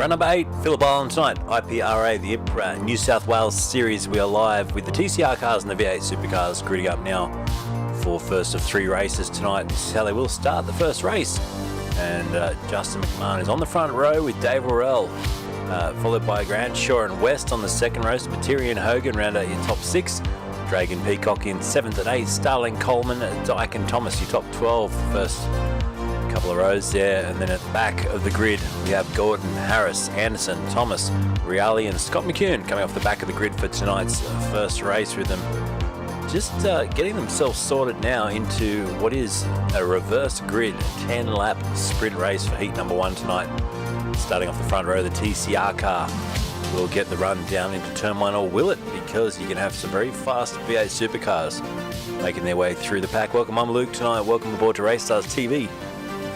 Run number 8, Phillip Island tonight, IPRA, the New South Wales series. We are live with the TCR cars and the V8 supercars gridding up now for first of 3 races tonight. This is how they will start the first race. And Justin McMahon is on the front row with Dave Worrell, followed by Grant Shaw and West on the second row. Spiteri and Hogan round out your top 6. Dragon Peacock in 7th and 8th. Starling, Coleman, Dyke and Thomas, your top 12. First couple of rows there, and then at the back of the grid we have Gordon, Harris, Anderson, Thomas, Reale and Scott McCune coming off the back of the grid for tonight's first race with them. Just getting themselves sorted now into what is a reverse grid 10-lap sprint race for heat number 1 tonight. Starting off the front row, the TCR car will get the run down into turn 1, or will it? Because you can have some very fast V8 supercars making their way through the pack. Welcome, I'm Luke tonight. Welcome aboard to RACESTARS TV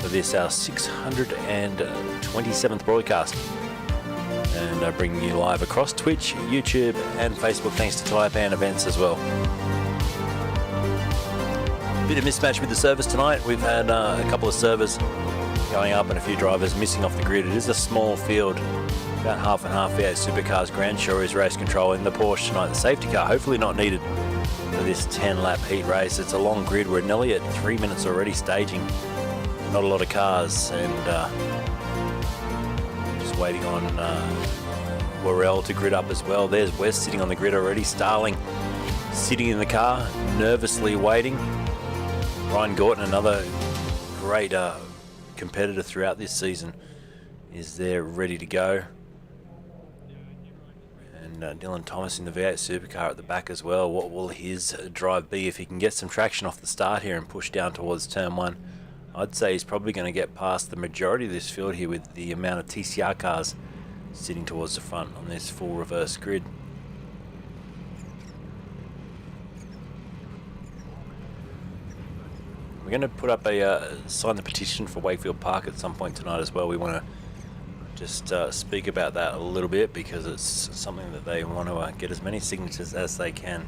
for this, our 627th broadcast. And bringing you live across Twitch, YouTube and Facebook, thanks to Tiapan events as well. Bit of mismatch with the service tonight. We've had a couple of servers going up and a few drivers missing off the grid. It is a small field, about half and half V8 supercars. Granshaw is race control in the Porsche tonight. The safety car hopefully not needed for this 10-lap heat race. It's a long grid. We're nearly at 3 minutes already staging. Not a lot of cars, and just waiting on Worrell to grid up as well. There's West sitting on the grid already. Starling sitting in the car, nervously waiting. Ryan Gorton, another great competitor throughout this season, is there ready to go. And Dylan Thomas in the V8 supercar at the back as well. What will his drive be if he can get some traction off the start here and push down towards turn 1? I'd say he's probably going to get past the majority of this field here with the amount of TCR cars sitting towards the front on this full reverse grid. We're going to put up a sign the petition for Wakefield Park at some point tonight as well. We want to just speak about that a little bit because it's something that they want to get as many signatures as they can.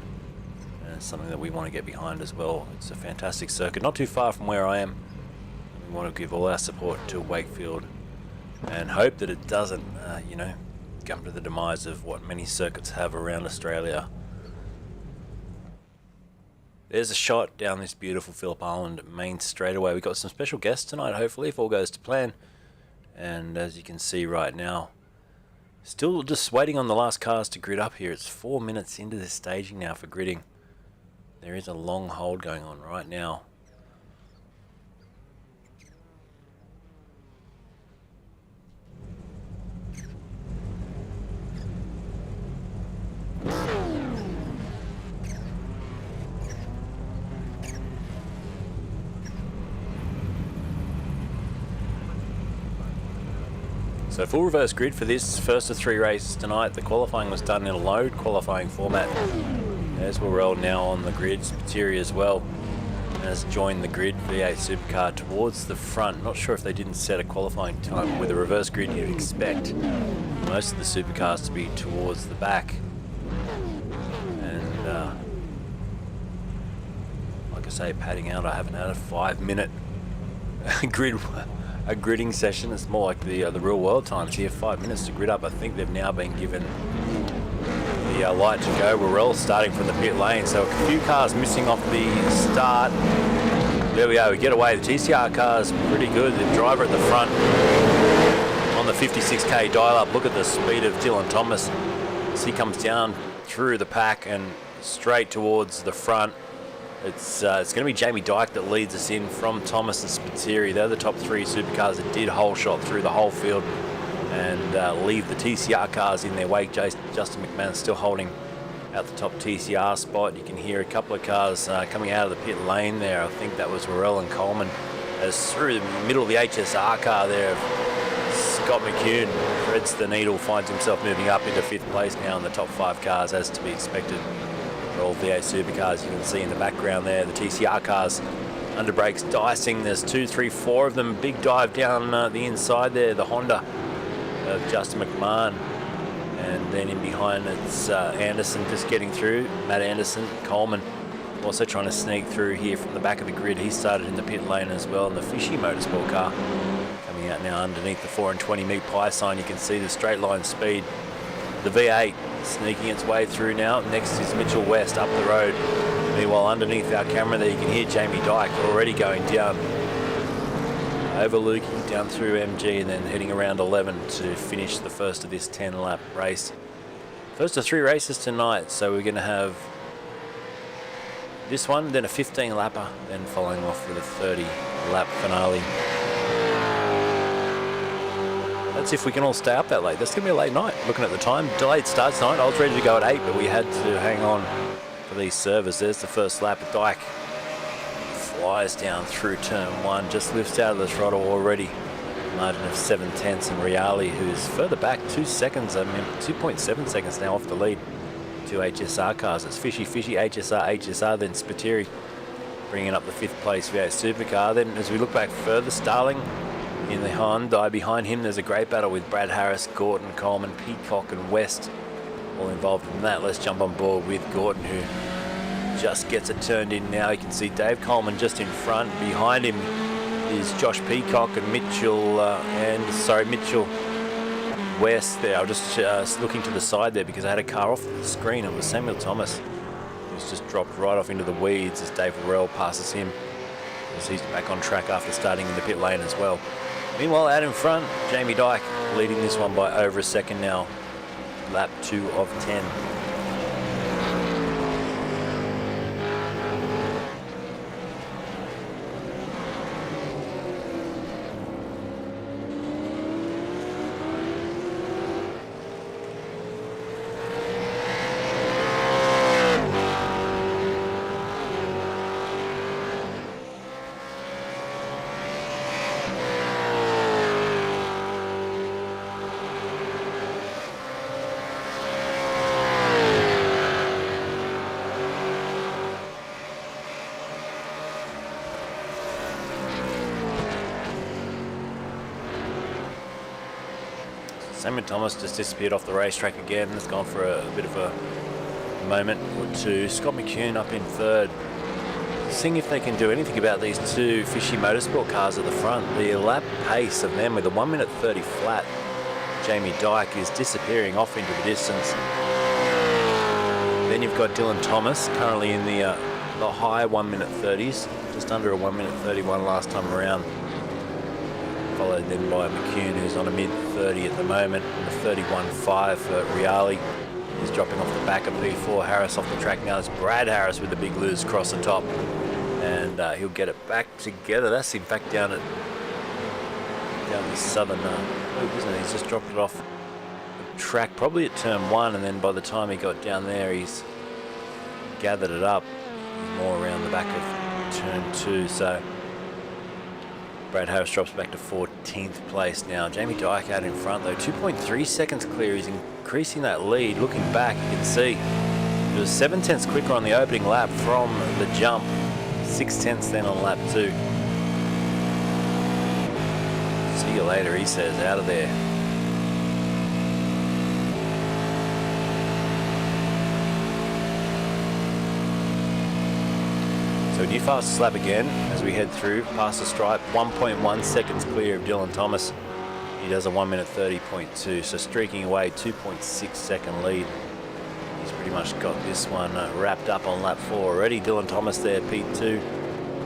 And it's something that we want to get behind as well. It's a fantastic circuit, not too far from where I am. We want to give all our support to Wakefield and hope that it doesn't, come to the demise of what many circuits have around Australia. There's a shot down this beautiful Phillip Island main straightaway. We've got some special guests tonight, hopefully, if all goes to plan. And as you can see right now, still just waiting on the last cars to grid up here. It's 4 minutes into this staging now for gridding. There is a long hold going on right now. So full reverse grid for this first of 3 races tonight. The qualifying was done in a load qualifying format. There's Worrell now on the grid. Spiteri as well has joined the grid. V8 supercar towards the front. Not sure if they didn't set a qualifying time. With a reverse grid, you'd expect most of the supercars to be towards the back. And like I say, padding out. I haven't had a 5-minute gridding session. It's more like the real world times here. 5 minutes to grid up. I think they've now been given the light to go. Worrell starting from the pit lane, so a few cars missing off the start. There we go, we get away. The TCR car's pretty good. The driver at the front on the 56k dial up. Look at the speed of Dylan Thomas as he comes down through the pack and straight towards the front. It's going to be Jamie Dyke that leads us in from Thomas and Spiteri. They're the top 3 supercars that did whole shot through the whole field and leave the TCR cars in their wake. Justin McMahon still holding at the top TCR spot. You can hear a couple of cars coming out of the pit lane there. I think that was Worrell and Coleman. As through the middle of the HSR car there, Scott McCune threads the needle, finds himself moving up into 5th place now in the top 5 cars, as to be expected. All V8 supercars you can see in the background there. The TCR cars under brakes dicing. There's 2, 3, 4 of them. Big dive down the inside there. The Honda of Justin McMahon. And then in behind it's Anderson just getting through. Matt Anderson, Coleman also trying to sneak through here from the back of the grid. He started in the pit lane as well. And the Fishy Motorsport car coming coming out now underneath the 4 and 20 metre pie sign. You can see the straight line speed. The V8 sneaking its way through now. Next is Mitchell West up the road. Meanwhile, underneath our camera there, you can hear Jamie Dyke already going down over Lukey, down through MG, and then heading around 11 to finish the first of this 10-lap race. First of 3 races tonight, so we're going to have this one, then a 15-lapper, then following off with a 30-lap finale. That's if we can all stay up that late. That's going to be a late night. Looking at the time, delayed start tonight. I was ready to go at 8, but we had to hang on for these servers. There's the first lap. Dyke flies down through turn 1, just lifts out of the throttle already. Margin of 7/10, and Reali, who's further back 2 seconds, 2.7 seconds now off the lead. 2 HSR cars. It's Fishy, HSR, then Spiteri bringing up the 5th place V8 supercar. Then as we look back further, Starling in the Hyundai. Behind him there's a great battle with Brad Harris, Gorton, Coleman, Peacock and West all involved in that. Let's jump on board with Gorton, who just gets it turned in now. You can see Dave Coleman just in front. Behind him is Josh Peacock and Mitchell West there. I was just looking to the side there because I had a car off the screen. It was Samuel Thomas, who's just dropped right off into the weeds as Dave Worrell passes him, as he's back on track after starting in the pit lane as well. Meanwhile, out in front, Jamie Dyke leading this one by over a second now. Lap 2 of 10. Samuel Thomas just disappeared off the racetrack again. It's gone for a bit of a moment or two. Scott McCune up in 3rd. Seeing if they can do anything about these 2 Fishy Motorsport cars at the front. The lap pace of them with a 1 minute 30 flat. Jamie Dyke is disappearing off into the distance. Then you've got Dylan Thomas currently in the high 1 minute 30s, just under a 1 minute 31 last time around. Followed then by McCune, who's on a mid-30 at the moment, and a 31.5 for Reali. He's dropping off the back of P4. Harris off the track now. It's Brad Harris with the big lose across the top, and he'll get it back together. That's in fact down the southern loop, isn't it? He's just dropped it off the track, probably at turn 1, and then by the time he got down there, he's gathered it up. He's more around the back of turn 2, so Brad Harris drops back to 14th place now. Jamie Dyke out in front though, 2.3 seconds clear. He's increasing that lead. Looking back, you can see it was 7/10 quicker on the opening lap from the jump. 6/10 then on lap 2. See you later, he says, out of there. So new fastest lap again as we head through past the stripe. 1.1 seconds clear of Dylan Thomas. He does a 1 minute 30.2, so streaking away 2.6 second lead. He's pretty much got this one wrapped up on lap 4 already. Dylan Thomas there, P2.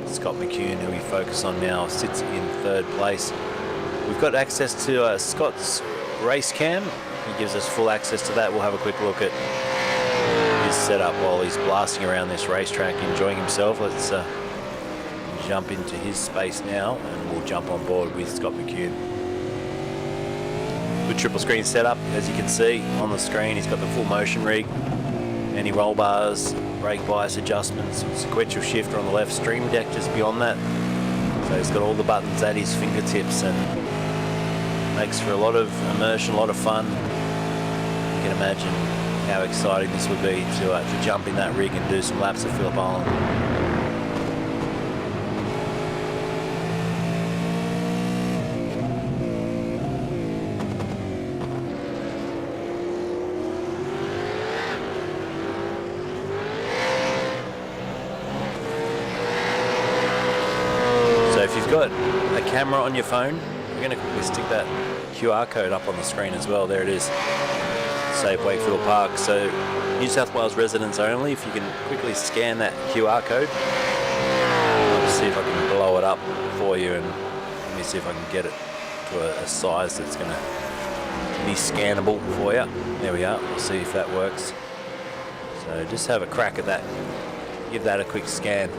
Scott McCune, who we focus on now, sits in 3rd place. We've got access to Scott's race cam. He gives us full access to that. We'll have a quick look at his setup while he's blasting around this racetrack, enjoying himself. Let's jump into his space now, and we'll jump on board with Scott McCune. Good triple screen setup, as you can see on the screen. He's got the full motion rig, anti-roll bars, brake bias adjustments, sequential shifter on the left, stream deck just beyond that. So he's got all the buttons at his fingertips, and makes for a lot of immersion, a lot of fun. You can imagine how exciting this would be to jump in that rig and do some laps at Phillip Island. So if you've got a camera on your phone, we're going to quickly stick that QR code up on the screen as well. There it is. Save Wakefield Park. So New South Wales residents only. If you can quickly scan that QR code. Let's see if I can blow it up for you, and let me see if I can get it to a size that's going to be scannable for you. There we are. We'll see if that works. So just have a crack at that. Give that a quick scan.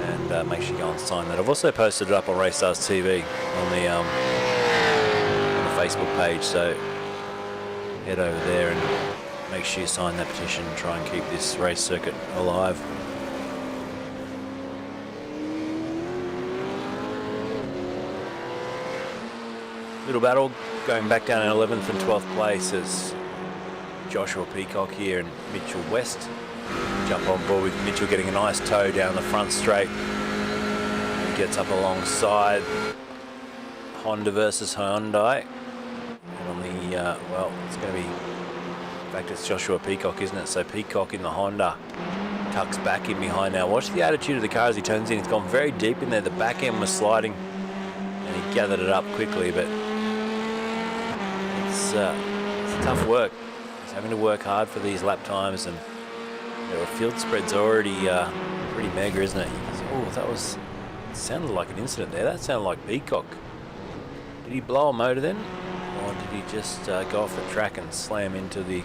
And make sure you go and sign that. I've also posted it up on RACESTARS TV on the Facebook page, so head over there and make sure you sign that petition and try and keep this race circuit alive. Little battle going back down in 11th and 12th place as Joshua Peacock here and Mitchell West jump on board, with Mitchell getting a nice tow down the front straight. He gets up alongside Honda versus Hyundai. And on the, well, it's going to be, in fact, it's Joshua Peacock, isn't it? So Peacock in the Honda tucks back in behind now. Watch the attitude of the car as he turns in. It's gone very deep in there. The back end was sliding and he gathered it up quickly, but it's tough work. He's having to work hard for these lap times, and the field spread's already pretty mega, isn't it? Oh, that was, it sounded like an incident there. That sounded like Peacock. Did he blow a motor then? Or did he just go off the track and slam into the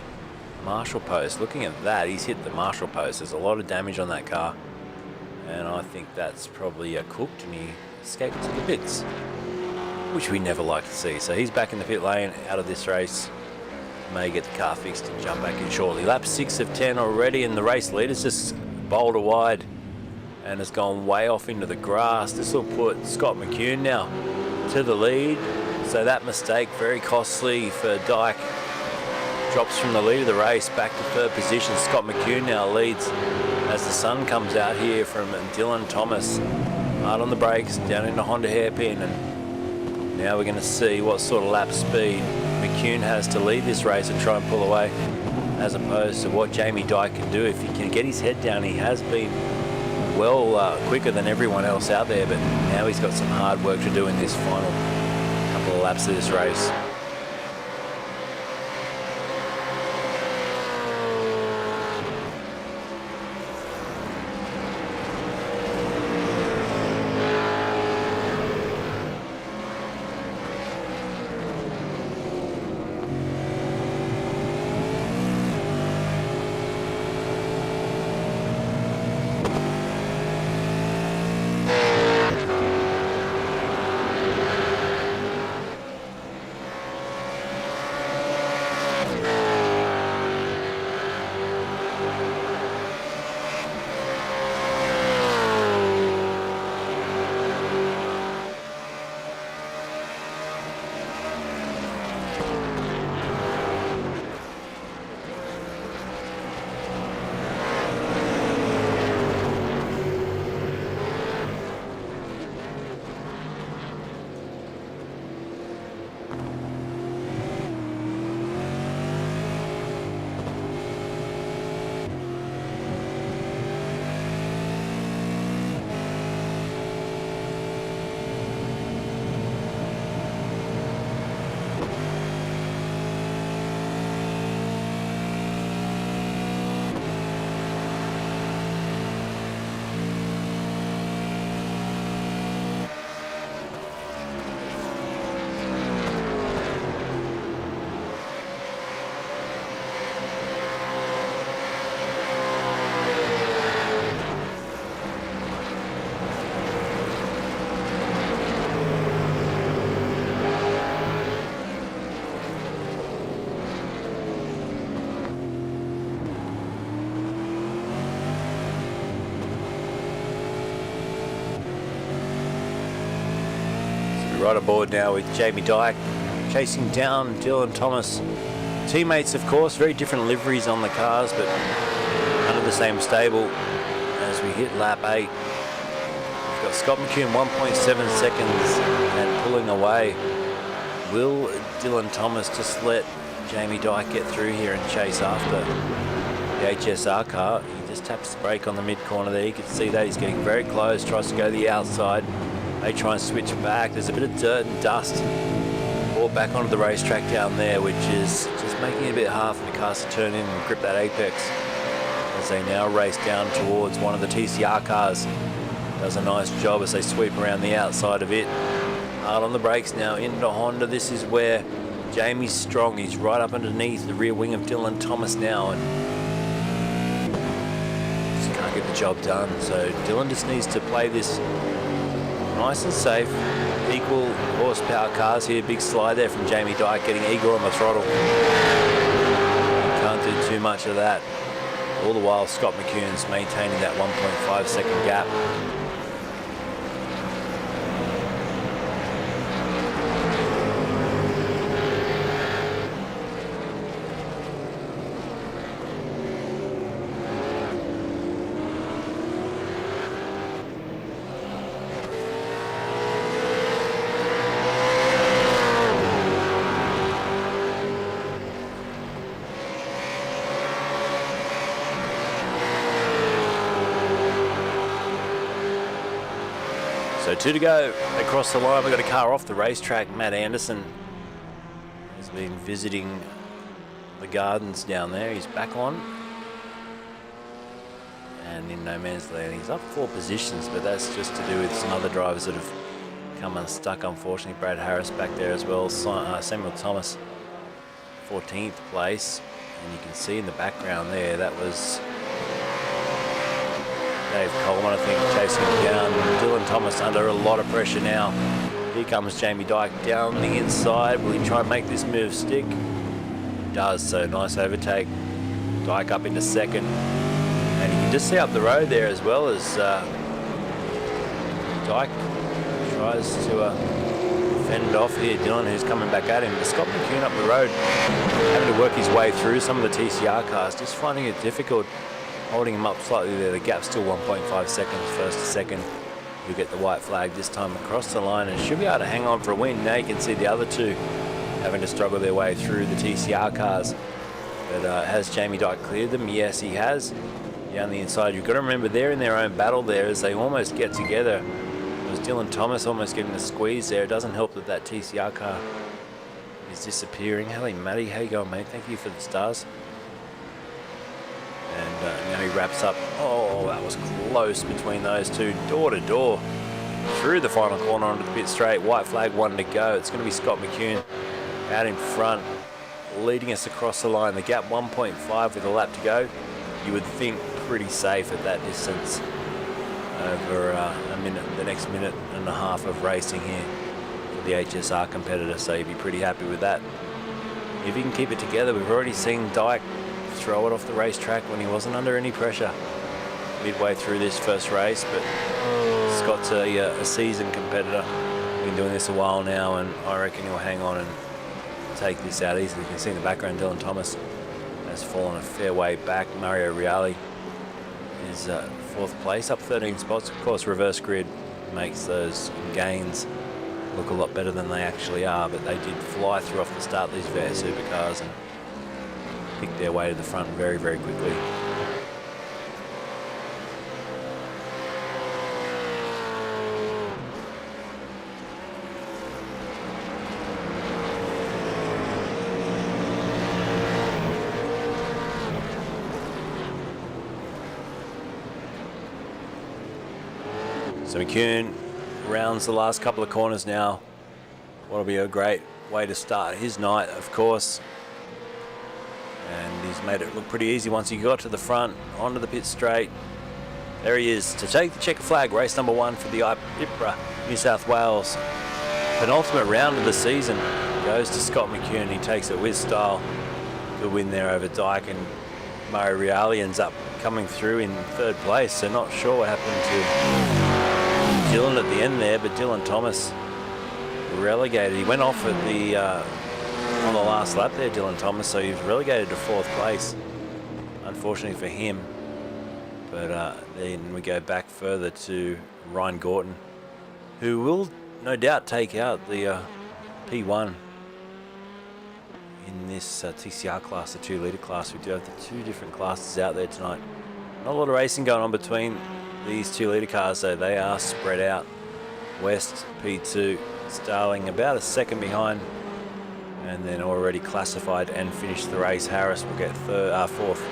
Marshall post? Looking at that, he's hit the Marshall post. There's a lot of damage on that car, and I think that's probably cooked, and he escaped to the pits, which we never like to see. So he's back in the pit lane out of this race. May get the car fixed and jump back in shortly. Lap 6 of 10 already, and the race leader's just bowled wide and has gone way off into the grass. This will put Scott McCune now to the lead. So that mistake, very costly for Dyke. Drops from the lead of the race back to third position. Scott McCune now leads as the sun comes out here from Dylan Thomas. Hard on the brakes, down into Honda hairpin, and now we're going to see what sort of lap speed McCune has to lead this race and try and pull away, as opposed to what Jamie Dyke can do. If he can get his head down, he has been well quicker than everyone else out there, but now he's got some hard work to do in this final couple of laps of this race. Right aboard now with Jamie Dyke, chasing down Dylan Thomas. Teammates, of course, very different liveries on the cars, but under the same stable. As we hit lap 8, we've got Scott McCune 1.7 seconds and pulling away. Will Dylan Thomas just let Jamie Dyke get through here and chase after the HSR car? He just taps the brake on the mid corner there. You can see that he's getting very close, tries to go to the outside. They try and switch back. There's a bit of dirt and dust brought back onto the racetrack down there, which is just making it a bit hard for the cars to turn in and grip that apex as they now race down towards one of the TCR cars. Does a nice job as they sweep around the outside of it. Hard on the brakes now into Honda. This is where Jamie's strong. He's right up underneath the rear wing of Dylan Thomas now and just can't get the job done. So Dylan just needs to play this nice and safe. Equal horsepower cars here. Big slide there from Jamie Dyke, getting eager on the throttle. Can't do too much of that. All the while Scott McCune's maintaining that 1.5 second gap. So 2 to go across the line. We've got a car off the racetrack. Matt Anderson has been visiting the gardens down there. He's back on. And in no man's land. He's up 4 positions, but that's just to do with some other drivers that have come unstuck, unfortunately. Brad Harris back there as well. Samuel Thomas, 14th place. And you can see in the background there, that was Dave Coleman, I think, chasing him down. Dylan Thomas under a lot of pressure now. Here comes Jamie Dyke down the inside. Will he try and make this move stick? He does, so nice overtake. Dyke up into second. And you can just see up the road there as well as Dyke tries to fend off here. Dylan, who's coming back at him. But Scott McCune up the road, having to work his way through some of the TCR cars, just finding it difficult. Holding him up slightly there. The gap's still 1.5 seconds, first to second. You'll get the white flag this time across the line and should be able to hang on for a win. Now you can see the other two having to struggle their way through the TCR cars. But has Jamie Dyke cleared them? Yes, he has. Down the inside, you've got to remember they're in their own battle there as they almost get together. It was Dylan Thomas almost getting the squeeze there. It doesn't help that that TCR car is disappearing. Hello, Matty. How you going, mate? Thank you for the stars. And now he wraps up. Oh, that was close between those two. Door to door through the final corner onto the pit straight. White flag, 1 to go. It's going to be Scott McCune out in front, leading us across the line. The gap 1.5 with a lap to go. You would think pretty safe at that distance over the next minute and a half of racing here for the HSR competitor. So you'd be pretty happy with that. If you can keep it together, we've already seen Dyke throw it off the racetrack when he wasn't under any pressure midway through this first race, but Scott's a seasoned competitor. Been doing this a while now, and I reckon he'll hang on and take this out easily. You can see in the background Dylan Thomas has fallen a fair way back. Mario Reale is 4th place, up 13 spots. Of course, reverse grid makes those gains look a lot better than they actually are, but they did fly through off the start, these VS supercars, and pick their way to the front very, very quickly. So McCune rounds the last couple of corners now. What'll be a great way to start his night, of course. And he's made it look pretty easy once he got to the front, onto the pit straight. There he is to take the checker flag, race number 1 for the Ipra New South Wales. Penultimate round of the season goes to Scott McCune. He takes it with style. Good win there over Dyke, and Mario Reale ends up coming through in 3rd place. So not sure what happened to Dylan at the end there, but Dylan Thomas relegated. He went off at the on the last lap there, Dylan Thomas, so he's relegated to 4th place, unfortunately for him. But then we go back further to Ryan Gorton, who will no doubt take out the P1 in this TCR class, the 2 litre class. We do have the 2 different classes out there tonight. Not a lot of racing going on between these 2 litre cars, though. They are spread out. West P2, Starling about a second behind, and then already classified and finished the race. Harris will get 4th,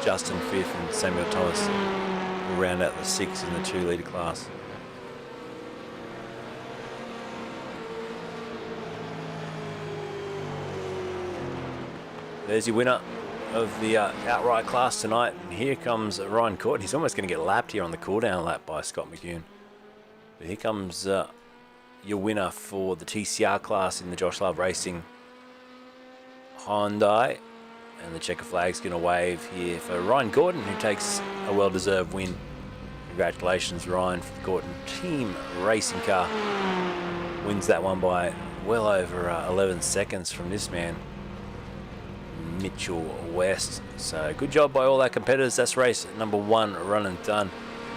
Justin 5th, and Samuel Thomas will round out the 6th in the 2 litre class. There's your winner of the outright class tonight. And here comes Ryan Court. He's almost going to get lapped here on the cool-down lap by Scott McCune. But here comes your winner for the TCR class in the Josh Love Racing Hyundai. And the checker flag's going to wave here for Ryan Gordon, who takes a well-deserved win. Congratulations, Ryan, for the Gordon team racing car. Wins that one by well over 11 seconds from this man, Mitchell West. So good job by all our competitors. That's race number 1 run and done.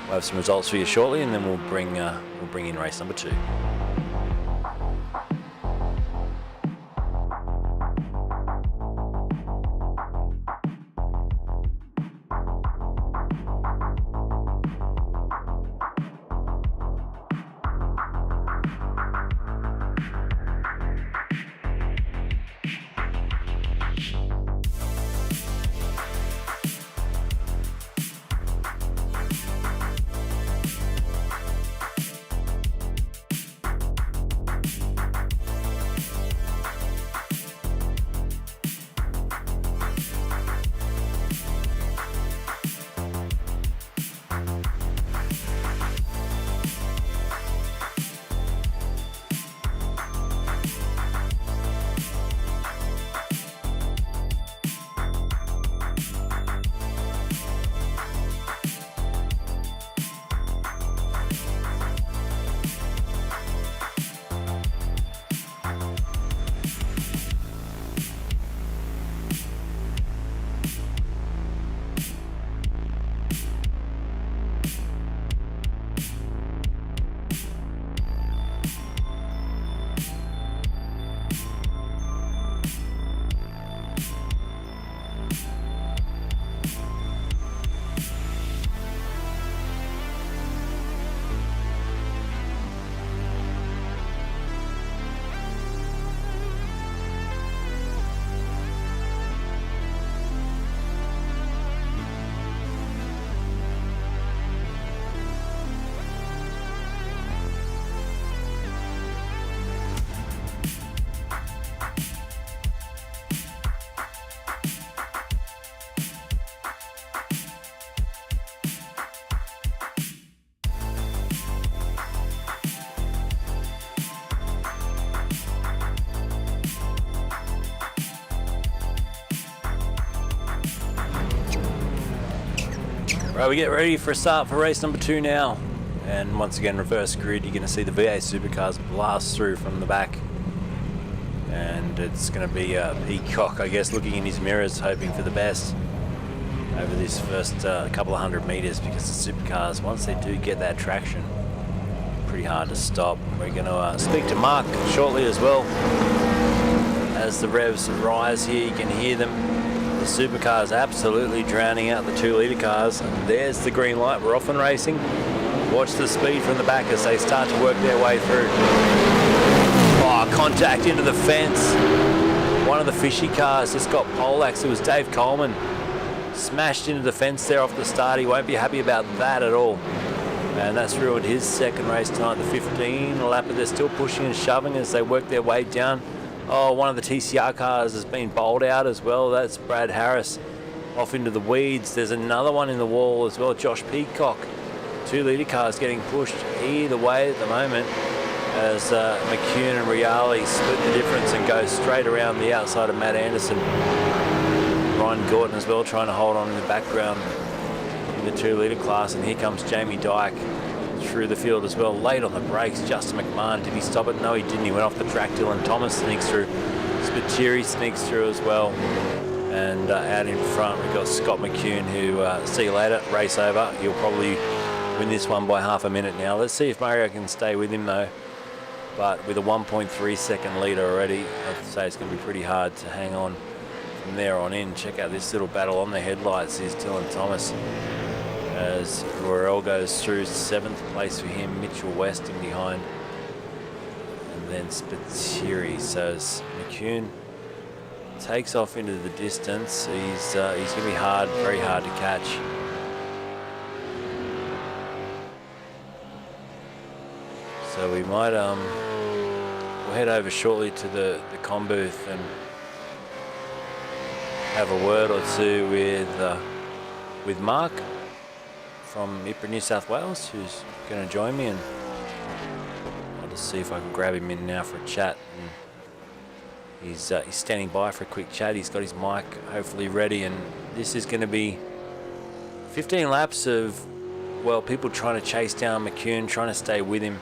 We'll have some results for you shortly, and then we'll bring in race number 2. Right, we get ready for a start for race number 2 now. And once again, reverse grid, you're going to see the VA supercars blast through from the back. And it's going to be Peacock, I guess, looking in his mirrors, hoping for the best over this first couple of 100 meters, because the supercars, once they do get that traction, pretty hard to stop. We're going to speak to Mark shortly as well. As the revs rise here, you can hear them. The supercars absolutely drowning out the 2 litre cars. And there's the green light. We're off and racing. Watch the speed from the back as they start to work their way through. Oh, contact into the fence. One of the fishy cars just got poleaxed. It was Dave Coleman. Smashed into the fence there off the start. He won't be happy about that at all. And that's ruined his second race tonight. The 15 lapper, they're still pushing and shoving as they work their way down. Oh, one of the TCR cars has been bowled out as well. That's Brad Harris off into the weeds. There's another one in the wall as well. Josh Peacock. 2 litre cars getting pushed either way at the moment as McCune and Riali split the difference and go straight around the outside of Matt Anderson. Ryan Gordon as well trying to hold on in the background in the 2 litre class. And here comes Jamie Dyke through the field as well. Late on the brakes, Justin McMahon. Did he stop it? No, he didn't. He went off the track. Dylan Thomas sneaks through. Spiteri sneaks through as well. And out in front, we've got Scott McCune, who, see you later, race over. He'll probably win this one by half a minute now. Let's see if Mario can stay with him, though. But with a 1.3 second lead already, I'd say it's going to be pretty hard to hang on from there on in. Check out this little battle on the headlights. Here's Dylan Thomas as Royale goes through 7th place for him, Mitchell West in behind, and then Spiteri. So as McCune takes off into the distance, he's going to be very hard to catch. So we might we'll head over shortly to the comm booth and have a word or two with Mark from Ipransw, New South Wales, who's going to join me, and I'll just see if I can grab him in now for a chat. And he's standing by for a quick chat. He's got his mic hopefully ready, and this is going to be 15 laps of, well, people trying to chase down McCune, trying to stay with him,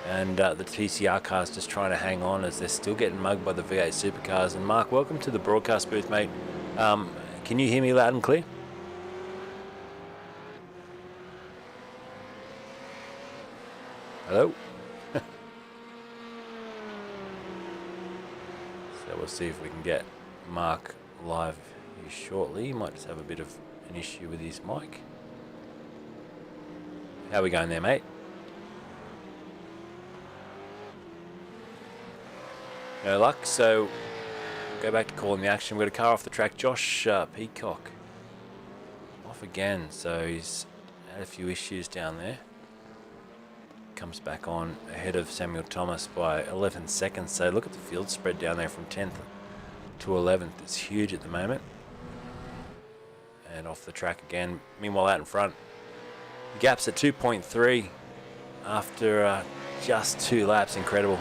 and the TCR cars just trying to hang on as they're still getting mugged by the V8 supercars. And Mark, welcome to the broadcast booth, mate. Can you hear me loud and clear? Hello? So we'll see if we can get Mark live here shortly. He might just have a bit of an issue with his mic. How are we going there, mate? No luck, so we'll go back to calling the action. We've got a car off the track. Josh Peacock off again, so he's had a few issues down there. Comes back on ahead of Samuel Thomas by 11 seconds. So look at the field spread down there from 10th to 11th. It's huge at the moment. And off the track again. Meanwhile, out in front, the gap's at 2.3 after just 2 laps. Incredible.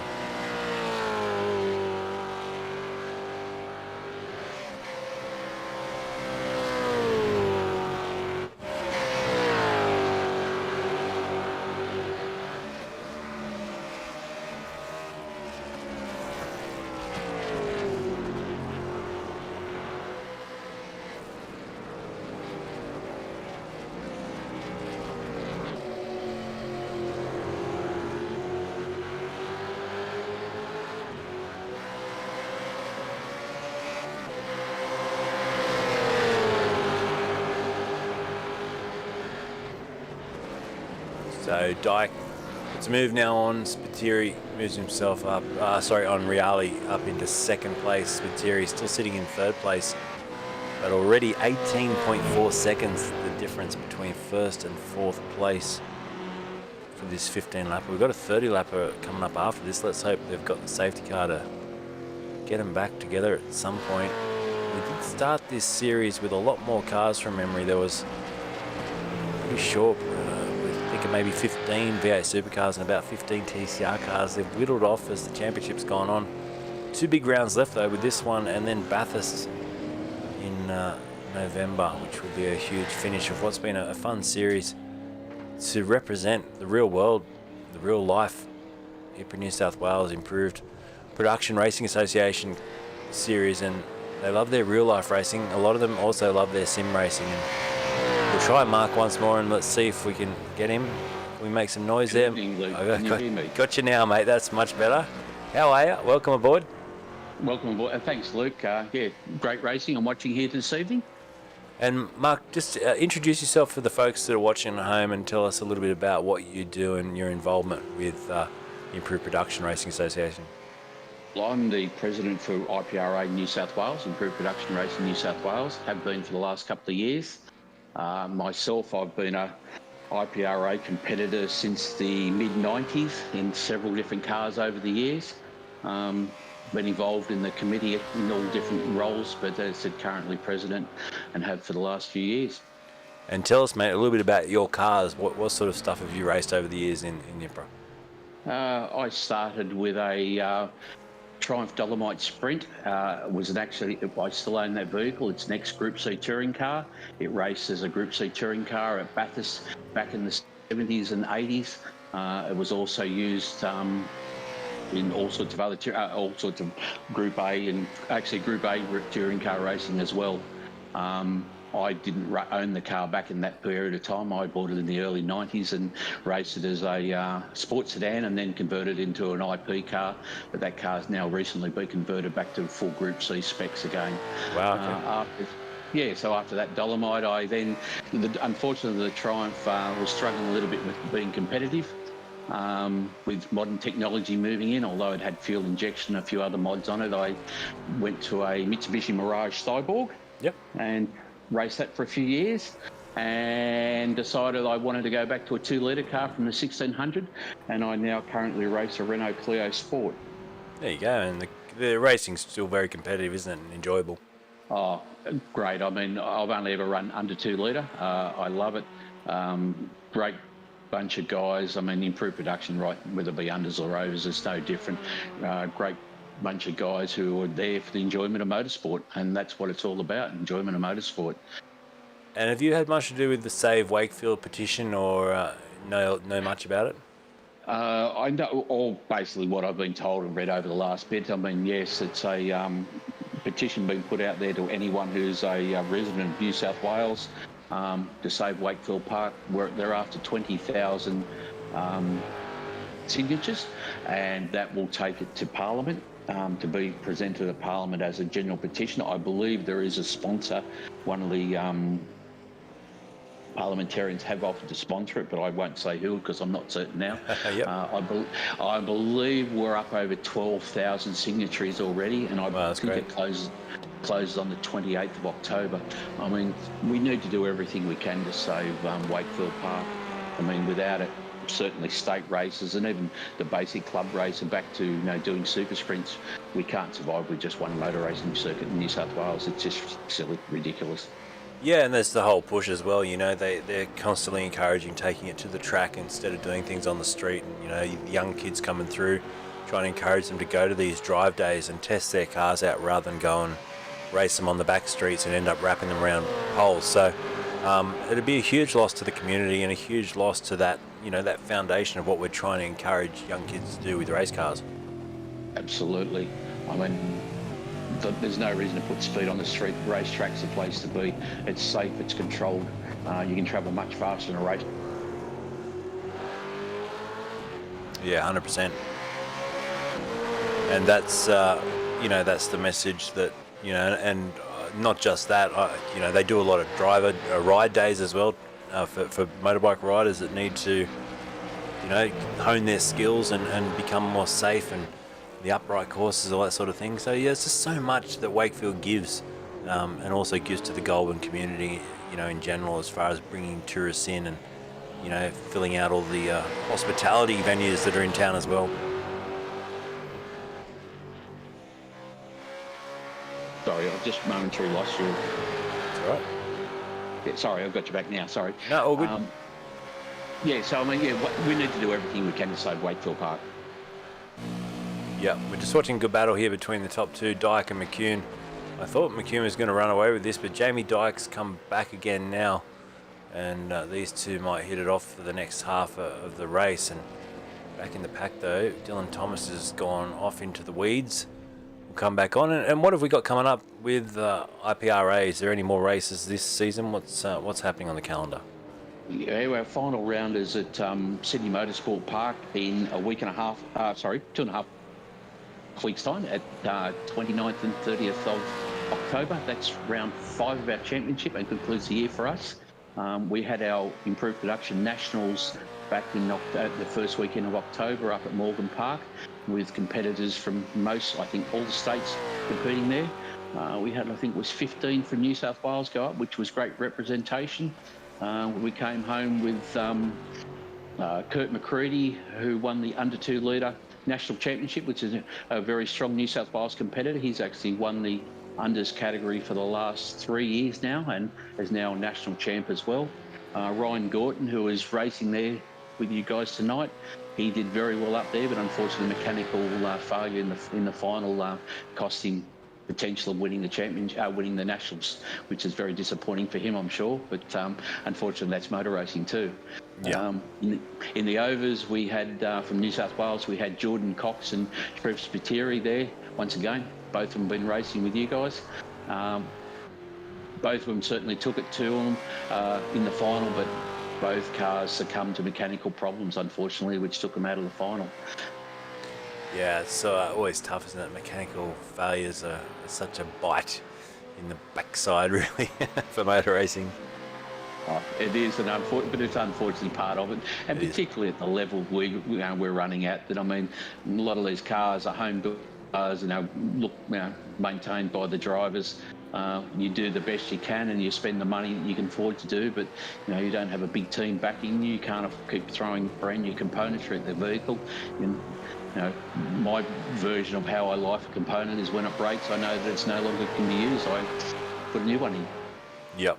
So Dyke, it's a move now on. Spiteri moves himself up, on Reale up into 2nd place. Spiteri still sitting in 3rd place, but already 18.4 seconds the difference between 1st and 4th place for this 15 lapper. We've got a 30 lapper coming up after this. Let's hope they've got the safety car to get them back together at some point. We did start this series with a lot more cars from memory. There was pretty sure maybe 15 V8 supercars and about 15 TCR cars. They've whittled off as the championship's gone on. 2 big rounds left though with this one, and then Bathurst in November, which will be a huge finish of what's been a fun series to represent the real world, the real life. Ipransw, New South Wales improved Production Racing Association series, and they love their real life racing. A lot of them also love their sim racing. And we'll try Mark once more and let's see if we can get him. Can we make some noise there? Can you hear me? Got you now, mate. That's much better. How are you? Welcome aboard. Welcome aboard. Thanks, Luke. Yeah, great racing I'm watching here this evening. And Mark, just introduce yourself for the folks that are watching at home and tell us a little bit about what you do and your involvement with Improved Production Racing Association. Well, I'm the president for IPRA New South Wales, Improved Production Racing New South Wales, have been for the last couple of years. Myself, I've been a IPRA competitor since the mid-90s in several different cars over the years. Been involved in the committee in all different roles, but as I said, currently president and have for the last few years. And tell us, mate, a little bit about your cars. What sort of stuff have you raced over the years in Impra? I started with a Triumph Dolomite Sprint. I still own that vehicle. It's an ex-Group C touring car. It raced as a Group C touring car at Bathurst back in the 70s and 80s. It was also used in all sorts of other, all sorts of Group A and actually Group A touring car racing as well. I didn't own the car back in that period of time. I bought it in the early 90s and raced it as a sports sedan and then converted into an IP car. But that car's now recently been converted back to full Group C specs again. Wow. Okay. yeah, so after that Dolomite, I then, unfortunately, the Triumph was struggling a little bit with being competitive. With modern technology moving in, although it had fuel injection, a few other mods on it, I went to a Mitsubishi Mirage Cyborg Yep. and raced that for a few years, and decided I wanted to go back to a 2-litre car from the 1600, and I now currently race a Renault Clio Sport. There you go, and the racing's still very competitive, isn't it, and enjoyable. Oh, great. I mean, I've only ever run under 2-litre. I love it. Great bunch of guys. I mean, improved production, right, whether it be unders or overs, it's no different. Great bunch of guys who are there for the enjoyment of motorsport, and that's what it's all about, enjoyment of motorsport. And have you had much to do with the Save Wakefield petition, or know much about it? I know all basically what I've been told and read over the last bit. I mean, yes, it's a petition being put out there to anyone who's a resident of New South Wales to save Wakefield Park. They're after 20,000 signatures, and that will take it to Parliament to be presented at Parliament as a general petition. I believe there is a sponsor. One of the parliamentarians have offered to sponsor it, but I won't say who because I'm not certain now. Yep. I believe we're up over 12,000 signatories already, and I think it closes on the 28th of October. I mean, we need to do everything we can to save Wakefield Park. I mean, without it, certainly state races and even the basic club race and back to doing super sprints, we can't survive with just one motor racing circuit in New South Wales. It's just silly, ridiculous. Yeah, and there's the whole push as well. They're constantly encouraging taking it to the track instead of doing things on the street. And young kids coming through, trying to encourage them to go to these drive days and test their cars out rather than go and race them on the back streets and end up wrapping them around poles. So it'd be a huge loss to the community and a huge loss to that that foundation of what we're trying to encourage young kids to do with race cars. Absolutely. I mean, there's no reason to put speed on the street. Racetrack's the place to be. It's safe, it's controlled. You can travel much faster in a race. Yeah, 100%. And that's that's the message that and not just that. They do a lot of ride days as well for motorbike riders that need to hone their skills and become more safe, and the upright courses, all that sort of thing. So yeah, it's just so much that Wakefield gives, and also gives to the Goulburn community, in general, as far as bringing tourists in and filling out all the hospitality venues that are in town as well. Sorry, I've just momentarily lost you. That's all right. Yeah, sorry, I've got you back now. Sorry. No, all good. Yeah, so I mean, we need to do everything we can to save Wakefield Park. Yeah, we're just watching a good battle here between the top two, Dyke and McCune. I thought McCune was going to run away with this, but Jamie Dyke's come back again now, and these two might hit it off for the next half of the race. And back in the pack though, Dylan Thomas has gone off into the weeds. We'll come back on. And what have we got coming up with IPRA? Is there any more races this season? What's happening on the calendar? Yeah, our final round is at Sydney Motorsport Park in a week and a half. 2.5 weeks time at 29th and 30th of October. That's round 5 of our championship and concludes the year for us. We had our improved production nationals back in the first weekend of October up at Morgan Park, with competitors from I think all the states competing there. We had, I think it was 15 from New South Wales go up, which was great representation. We came home with Kurt McCready, who won the under 2-litre national championship, which is a very strong New South Wales competitor. He's actually won the unders category for the last 3 years now and is now a national champ as well. Ryan Gorton, who is racing there with you guys tonight, he did very well up there, but unfortunately mechanical failure in the final cost him potential of winning the championship, winning the nationals, which is very disappointing for him, I'm sure. But unfortunately, that's motor racing too. Yeah. In the overs, we had from New South Wales, we had Jordan Cox and Trev Spiteri there. Once again, both of them been racing with you guys. Both of them certainly took it to them in the final, but both cars succumbed to mechanical problems, unfortunately, which took them out of the final. Yeah, it's always tough, isn't it? Mechanical failures are such a bite in the backside, really, for motor racing. Oh, it is but it's unfortunately part of it, and It is. particularly at the level we're running at. That I mean, a lot of these cars are home built cars, maintained by the drivers. You do the best you can, and you spend the money that you can afford to do. But you don't have a big team backing you. You can't keep throwing brand new componentry at the vehicle. My version of how I life a component is when it breaks, I know that it's no longer can be used. I put a new one in. Yep.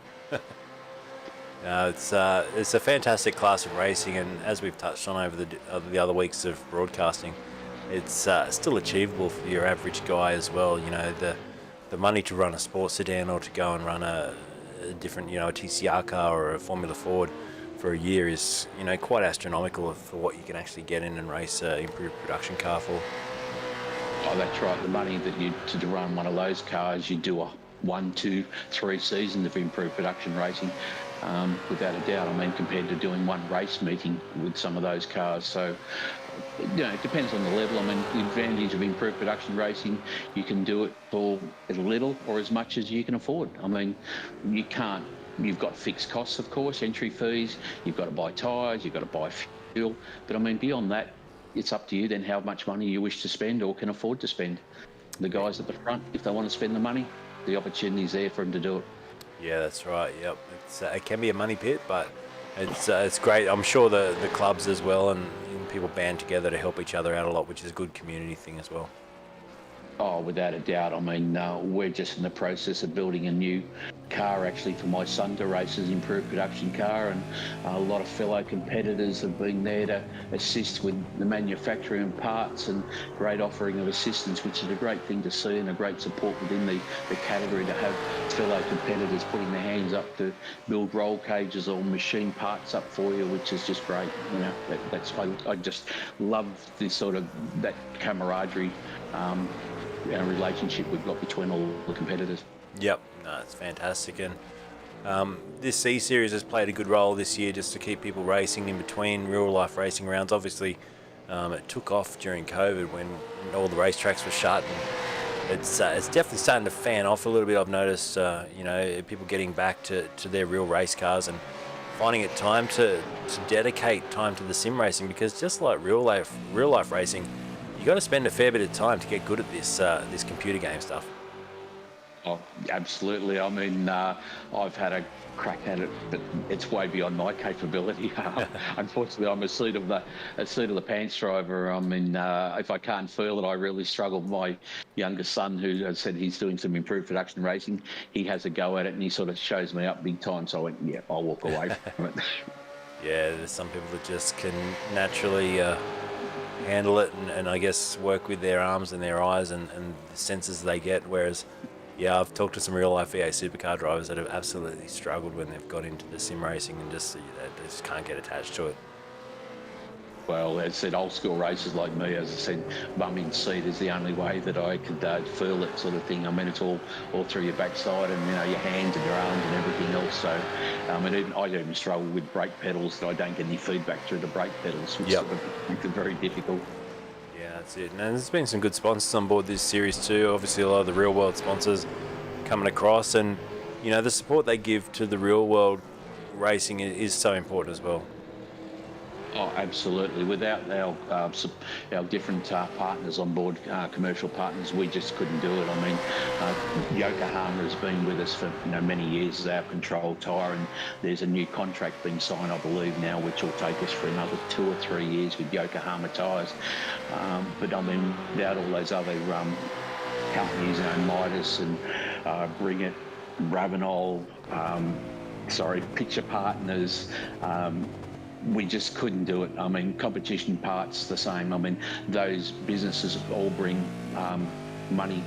It's a fantastic class of racing, and as we've touched on over the other weeks of broadcasting, it's still achievable for your average guy as well. The money to run a sports sedan or to go and run a different, a TCR car or a Formula Ford for a year is, quite astronomical for what you can actually get in and race an improved production car for. Oh, that's right. The money that to run one of those cars, you do a 1, 2, 3 seasons of improved production racing, without a doubt. I mean, compared to doing one race meeting with some of those cars. So, it depends on the level. I mean, the advantage of improved production racing, you can do it for as little or as much as you can afford. I mean, you've got fixed costs, of course, entry fees, you've got to buy tyres, you've got to buy fuel. But I mean, beyond that, it's up to you then how much money you wish to spend or can afford to spend. The guys at the front, if they want to spend the money, the opportunity's there for them to do it. Yeah, that's right. Yep, it can be a money pit, but it's great. I'm sure the clubs as well and people band together to help each other out a lot, which is a good community thing as well. Oh, without a doubt. I mean, we're just in the process of building a new car actually for my son to race his improved production car, and a lot of fellow competitors have been there to assist with the manufacturing of parts, and great offering of assistance, which is a great thing to see and a great support within the category to have fellow competitors putting their hands up to build roll cages or machine parts up for you, which is just great. I just love this sort of that camaraderie relationship we've got between all the competitors. Yep, no, it's fantastic, and this eSeries has played a good role this year just to keep people racing in between real life racing rounds. Obviously, it took off during COVID when all the racetracks were shut, and it's definitely starting to fan off a little bit. I've noticed, people getting back to their real race cars and finding it time to dedicate time to the sim racing, because just like real life racing, you got to spend a fair bit of time to get good at this computer game stuff. Oh, absolutely. I mean, I've had a crack at it, but it's way beyond my capability. Unfortunately, I'm a seat of the pants driver. I mean, if I can't feel it, I really struggle. My youngest son, who has said he's doing some improved production racing, he has a go at it and he sort of shows me up big time. So I went, yeah, I'll walk away from it. Yeah, there's some people that just can naturally handle it and I guess work with their arms and their eyes and the senses they get, whereas I've talked to some real life V8 supercar drivers that have absolutely struggled when they've got into the sim racing and just they just can't get attached to it. Well, as I said, old school racers like me, as I said, bum in seat is the only way that I could feel it sort of thing. I mean, it's all through your backside and, your hands and your arms and everything else. So, I even struggle with brake pedals, that I don't get any feedback through the brake pedals, which sort of makes it very difficult. Yeah, that's it. And there's been some good sponsors on board this series too. Obviously, a lot of the real world sponsors coming across, and, the support they give to the real world racing is so important as well. Oh, absolutely. Without our different partners on board, commercial partners, we just couldn't do it. I mean, Yokohama has been with us for many years as our control tyre, and there's a new contract being signed, I believe now, which will take us for another 2 or 3 years with Yokohama tyres. But I mean, without all those other companies, Midas and BringIt, Ravenol, Picture Partners. We just couldn't do it. I mean, competition parts the same. I mean, those businesses all bring money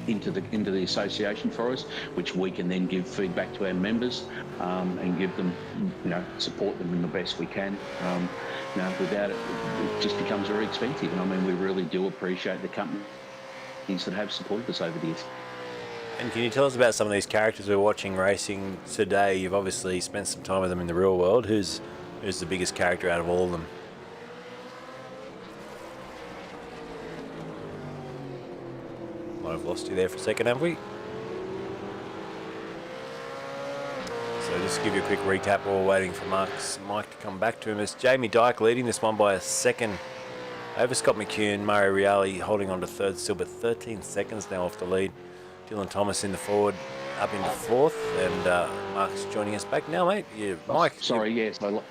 into the association for us, which we can then give feedback to our members and give them, support them in the best we can. Without it, it just becomes very expensive. And I mean, we really do appreciate the companies that have supported us over the years. And can you tell us about some of these characters we're watching racing today? You've obviously spent some time with them in the real world. Who's the biggest character out of all of them? Might have lost you there for a second, have we? So just to give you a quick recap while we're waiting for Mike to come back to him. It's Jamie Dyke leading this one by a second over Scott McCune. Mario Reale holding on to third still, but 13 seconds now off the lead. Dylan Thomas in the forward, up into fourth, and Mark's joining us back now, mate. Yeah, Mike. Sorry, yes, I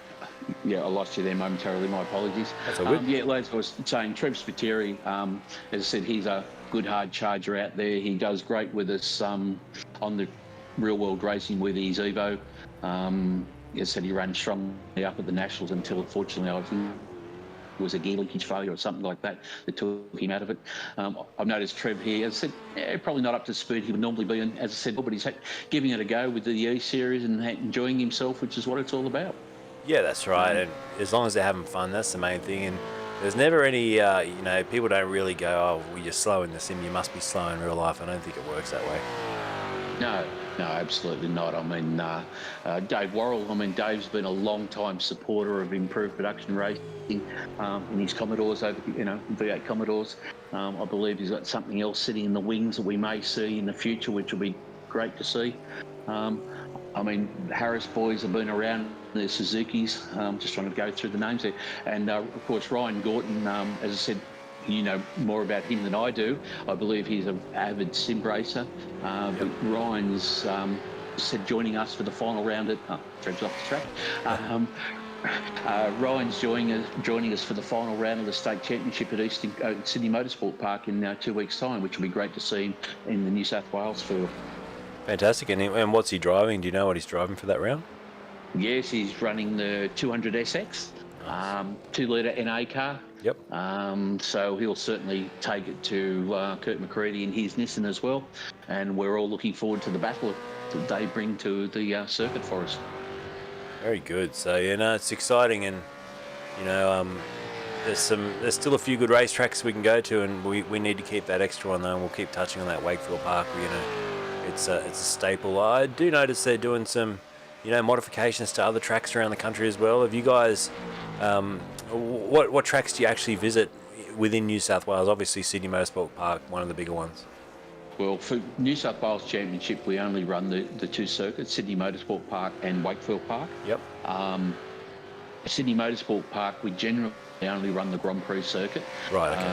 lost you there momentarily. My apologies. That's all good. Yeah, as I was saying, Trev Spiteri, as I said, he's a good hard charger out there. He does great with us on the real world racing with his Evo. As I said, he ran strongly up at the Nationals until, unfortunately, I think it was a gear linkage failure or something like that that took him out of it. I've noticed Trev here, as I said, probably not up to speed he would normally be, and as I said, but he's giving it a go with the eSeries and enjoying himself, which is what it's all about. Yeah, that's right. And as long as they're having fun, that's the main thing. And there's never any, people don't really go, oh, well, you're slow in the sim, you must be slow in real life. I don't think it works that way. No, absolutely not. I mean, Dave Worrell, Dave's been a long-time supporter of improved production racing in his Commodores, V8 Commodores. I believe he's got something else sitting in the wings that we may see in the future, which will be great to see. The Harris boys have been around the Suzukis, just trying to go through the names there. And, of course, Ryan Gorton, as I said, you know more about him than I do. I believe he's an avid sim racer. But Ryan's said joining us for the final round at Trev's off the track. Ryan's joining us for the final round of the state championship at Sydney Motorsport Park in 2 weeks' time, which will be great to see him in the New South Wales field. Fantastic. And what's he driving? Do you know what he's driving for that round? Yes, he's running the 200SX, 2-litre NA car. Yep. So he'll certainly take it to Kurt McCready and his Nissan as well. And we're all looking forward to the battle that they bring to the circuit for us. Very good. So, it's exciting, and, there's still a few good racetracks we can go to, and we need to keep that extra one, though, and we'll keep touching on that Wakefield Park. It's a staple. I do notice they're doing some, modifications to other tracks around the country as well. Have you guys... What tracks do you actually visit within New South Wales? Obviously, Sydney Motorsport Park, one of the bigger ones. Well, for New South Wales Championship, we only run the two circuits, Sydney Motorsport Park and Wakefield Park. Yep. Sydney Motorsport Park, we generally only run the Grand Prix circuit. Right, okay.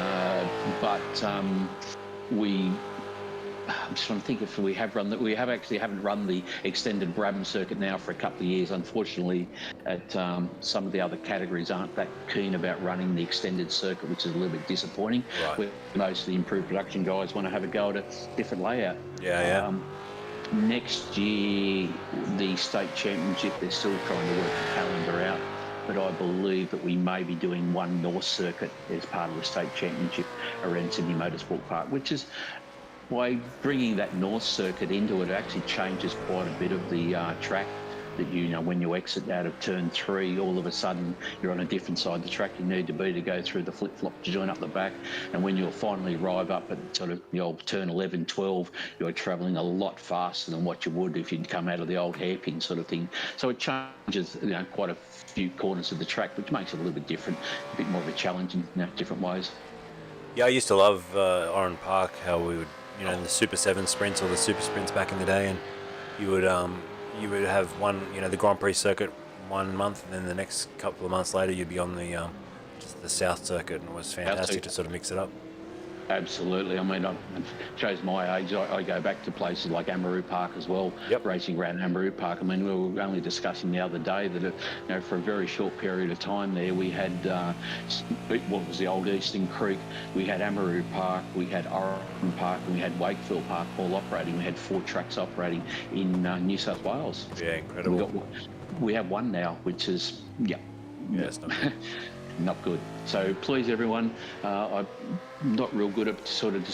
I'm just trying to think if we have run that. We haven't run the extended Brabham circuit now for a couple of years. Unfortunately, some of the other categories aren't that keen about running the extended circuit, which is a little bit disappointing. Right. Most of the improved production guys want to have a go at a different layout. Yeah. Next year, the state championship, they're still trying to work the calendar out. But I believe that we may be doing one North circuit as part of the state championship around Sydney Motorsport Park, which is... by bringing that North circuit into it, it actually changes quite a bit of the track. That when you exit out of turn 3, all of a sudden you're on a different side of the track you need to be to go through the flip-flop to join up the back. And when you'll finally arrive up at sort of the old turn 11, 12, you're travelling a lot faster than what you would if you'd come out of the old hairpin sort of thing. So it changes quite a few corners of the track, which makes it a little bit different, a bit more of a challenge in different ways. Yeah, I used to love Oran Park, how we would... in the Super 7 sprints or the Super Sprints back in the day, and you would have one, the Grand Prix circuit 1 month, and then the next couple of months later you'd be on the South circuit, and it was fantastic to sort of mix it up. Absolutely. It shows my age. I go back to places like Amaroo Park as well, yep. Racing around Amaroo Park. We were only discussing the other day that, for a very short period of time there, we had what was the old Eastern Creek, we had Amaroo Park, we had Oran Park, and we had Wakefield Park all operating. We had 4 tracks operating in New South Wales. Yeah, incredible. We have one now, which is, yeah, it's not good. Not good. So please, everyone, I'm not real good at sort of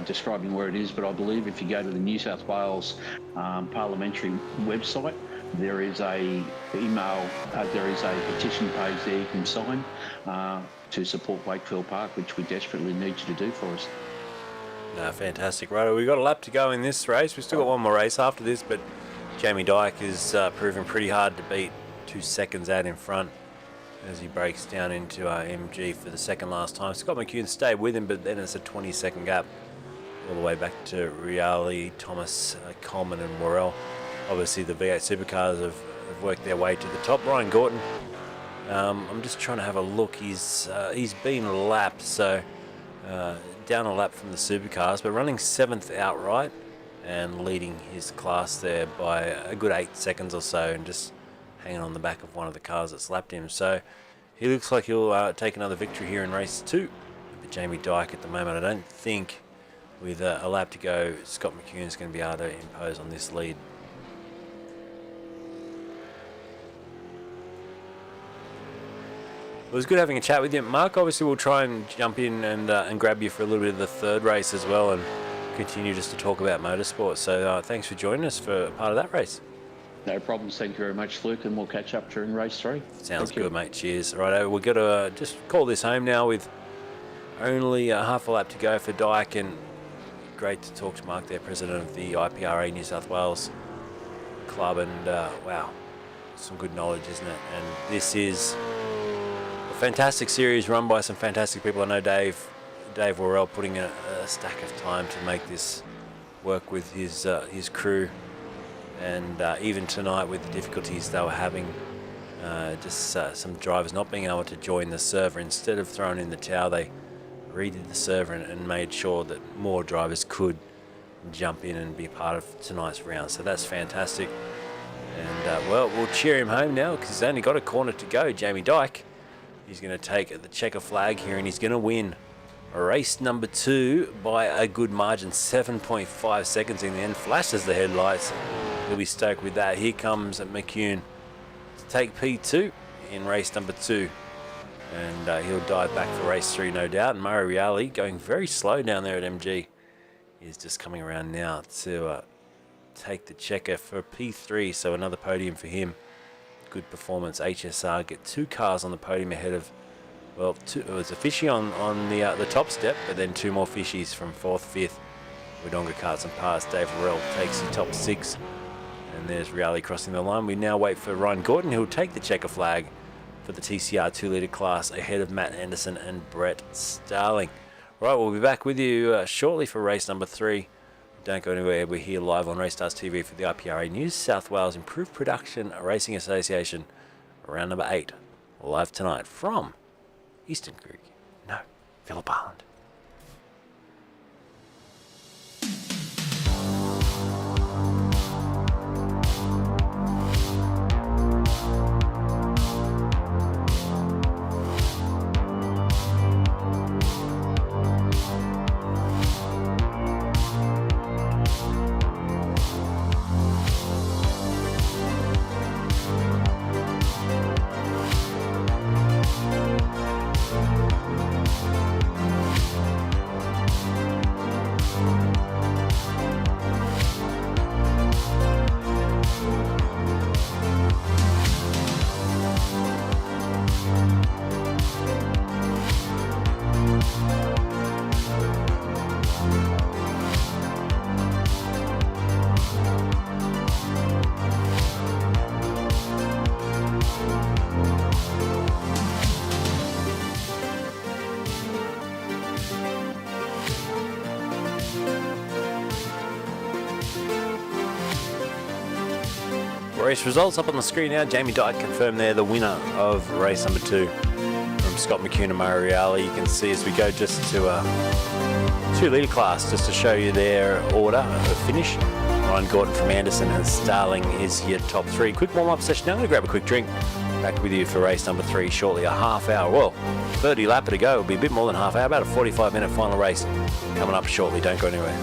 describing where it is, but I believe if you go to the New South Wales parliamentary website, there is a petition page there you can sign to support Wakefield Park, which we desperately need you to do for us. No, fantastic. Right, we've got a lap to go in this race. We've still got one more race after this, but Jamie Dyke is proving pretty hard to beat, 2 seconds out in front as he breaks down into MG for the second last time. Scott McCune stayed with him, but then it's a 20-second gap all the way back to Reale, Thomas, Coleman and Worrell. Obviously the V8 supercars have have worked their way to the top. Ryan Gorton, I'm just trying to have a look. He's been lapped, so down a lap from the supercars, but running 7th outright and leading his class there by a good 8 seconds or so, and just hanging on the back of one of the cars that's lapped him. So he looks like he'll take another victory here in race 2. But Jamie Dyke at the moment, I don't think with a lap to go, Scott McCune is going to be able to impose on this lead. It was good having a chat with you, Mark. Obviously, we'll try and jump in and grab you for a little bit of the third race as well, and continue just to talk about motorsport. So thanks for joining us for part of that race. No problems. Thank you very much, Luke, and we'll catch up during race 3. Sounds good, mate. Cheers. Right, we've got to just call this home now with only half a lap to go for Dyke, and great to talk to Mark there, president of the IPRA New South Wales club, and wow, some good knowledge, isn't it? And this is a fantastic series run by some fantastic people. I know Dave Worrell putting in a stack of time to make this work with his crew, and even tonight with the difficulties they were having, some drivers not being able to join the server. Instead of throwing in the towel, they redid the server and made sure that more drivers could jump in and be part of tonight's round. So that's fantastic. And well, we'll cheer him home now because he's only got a corner to go. Jamie Dyke, he's going to take the checker flag here, and he's going to win race number 2 by a good margin, 7.5 seconds in the end. Flashes the headlights. He'll be stoked with that. Here comes McCune to take P2 in race number 2. And he'll dive back for race 3, no doubt. And Murray Riali, going very slow down there at MG, is just coming around now to take the checker for P3. So another podium for him. Good performance. HSR get 2 cars on the podium ahead of, well, it was a fishy on the top step, but then 2 more fishies from 4th, 5th. Wodonga carts and pass. Dave Worrell takes the top 6. And there's Riali crossing the line. We now wait for Ryan Gorton, who'll take the checker flag for the TCR 2-litre class ahead of Matt Anderson and Brett Starling. Right, we'll be back with you shortly for race number 3. Don't go anywhere. We're here live on RACESTARS TV for the IPRA New South Wales Improved Production Racing Association, round number 8, live tonight from Eastern Creek. No, Phillip Island. Race results up on the screen now. Jamie Dyke confirmed there the winner of race number 2 from Scott McCune and Murray Riali. You can see as we go just to 2-litre class, just to show you their order of finish. Ryan Gorton from Anderson and Starling is your top 3. Quick warm-up session now. I'm going to grab a quick drink. Back with you for race number 3 shortly. A half hour, well, 30 lapper to go. It'll be a bit more than half hour, about a 45-minute final race coming up shortly. Don't go anywhere.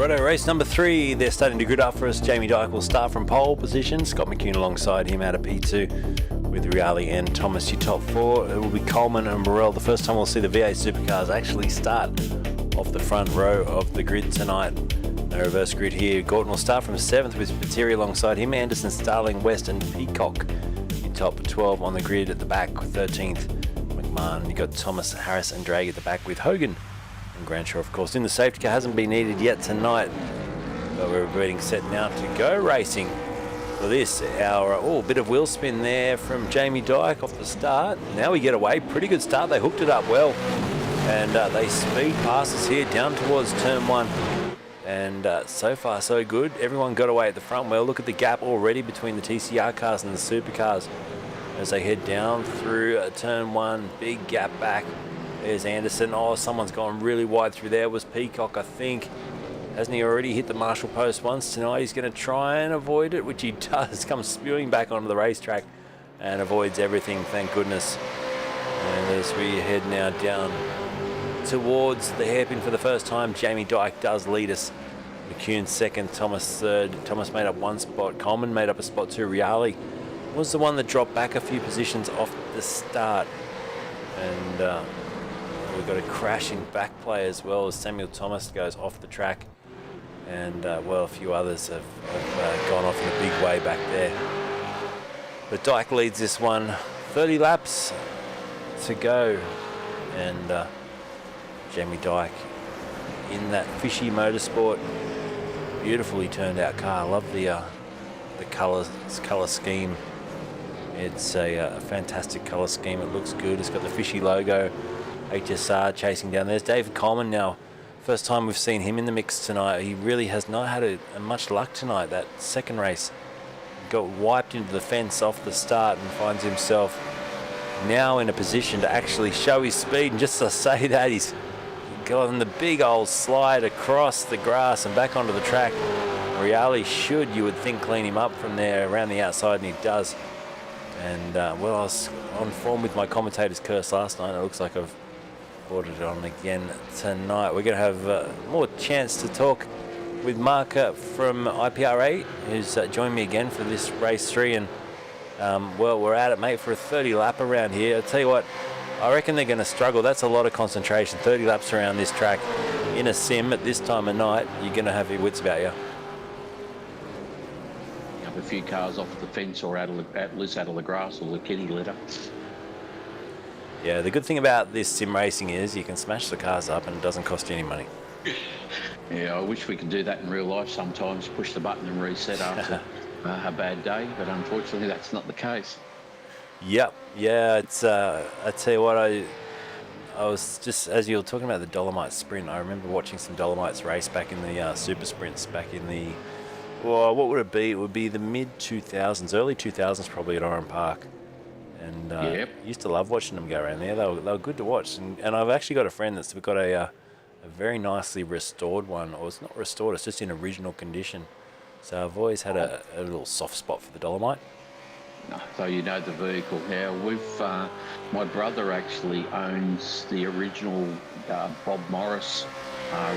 Righto, race number 3. They're starting to grid up for us. Jamie Dyke will start from pole position. Scott McCune alongside him out of P2 with Reale and Thomas. Your top 4, it will be Coleman and Morel. The first time we'll see the V8 supercars actually start off the front row of the grid tonight. No reverse grid here. Gordon will start from 7th with Pateri alongside him. Anderson, Starling, West and Peacock. Your top 12 on the grid at the back. 13th, McMahon. You've got Thomas, Harris and Drake at the back with Hogan. And Granshaw, of course, in the safety car. Hasn't been needed yet tonight, but we're getting set now to go racing for this. Our bit of wheel spin there from Jamie Dyke off the start. Now we get away. Pretty good start. They hooked it up well, and they speed past us here down towards turn 1. And so far so good. Everyone got away at the front well. Look at the gap already between the TCR cars and the supercars as they head down through turn 1. Big gap back. There's Anderson. Oh, someone's gone really wide through there. It was Peacock, I think. Hasn't he already hit the Marshall post once tonight? He's going to try and avoid it, which he does. Comes spewing back onto the racetrack and avoids everything, thank goodness. And as we head now down towards the hairpin for the first time, Jamie Dyke does lead us. McCune second, Thomas third. Thomas made up 1 spot. Coleman made up a spot 2. Reale was the one that dropped back a few positions off the start. And we've got a crashing back play as well as Samuel Thomas goes off the track. And, well, a few others have gone off in a big way back there. But Dyke leads this one. 30 laps to go. And Jamie Dyke in that Fishy Motorsport. Beautifully turned out car. I love the colour scheme. It's a fantastic colour scheme. It looks good. It's got the Fishy logo. HSR chasing down. There's David Coleman now. First time we've seen him in the mix tonight. He really has not had a much luck tonight. That second race got wiped into the fence off the start and finds himself now in a position to actually show his speed. And just to say that, he's gotten the big old slide across the grass and back onto the track. Reale should, you would think, clean him up from there around the outside, and he does. And well, I was on form with my commentator's curse last night. It looks like I've brought it on again tonight. We're going to have more chance to talk with Mark from IPR8, who's joined me again for this race 3. And well, we're at it, mate, for a 30 lap around here. I'll tell you what, I reckon they're going to struggle. That's a lot of concentration. 30 laps around this track in a sim at this time of night. You're going to have your wits about you. A few cars off the fence or loose out of the grass or the kitty litter. Yeah, the good thing about this sim racing is you can smash the cars up and it doesn't cost you any money. Yeah, I wish we could do that in real life sometimes, push the button and reset after a bad day, but unfortunately that's not the case. Yep, yeah, it's, I tell you what, I was just, as you were talking about the Dolomite Sprint, I remember watching some Dolomites race back in the Super Sprints back in the, well, what would it be? It would be the mid-2000s, early 2000s probably at Oran Park. And yep. Used to love watching them go around there. They were good to watch. And I've actually got a friend that's got a very nicely restored one. Or it's not restored, it's just in original condition. So I've always had a little soft spot for the Dolomite. So you know the vehicle. Now, my brother actually owns the original Bob Morris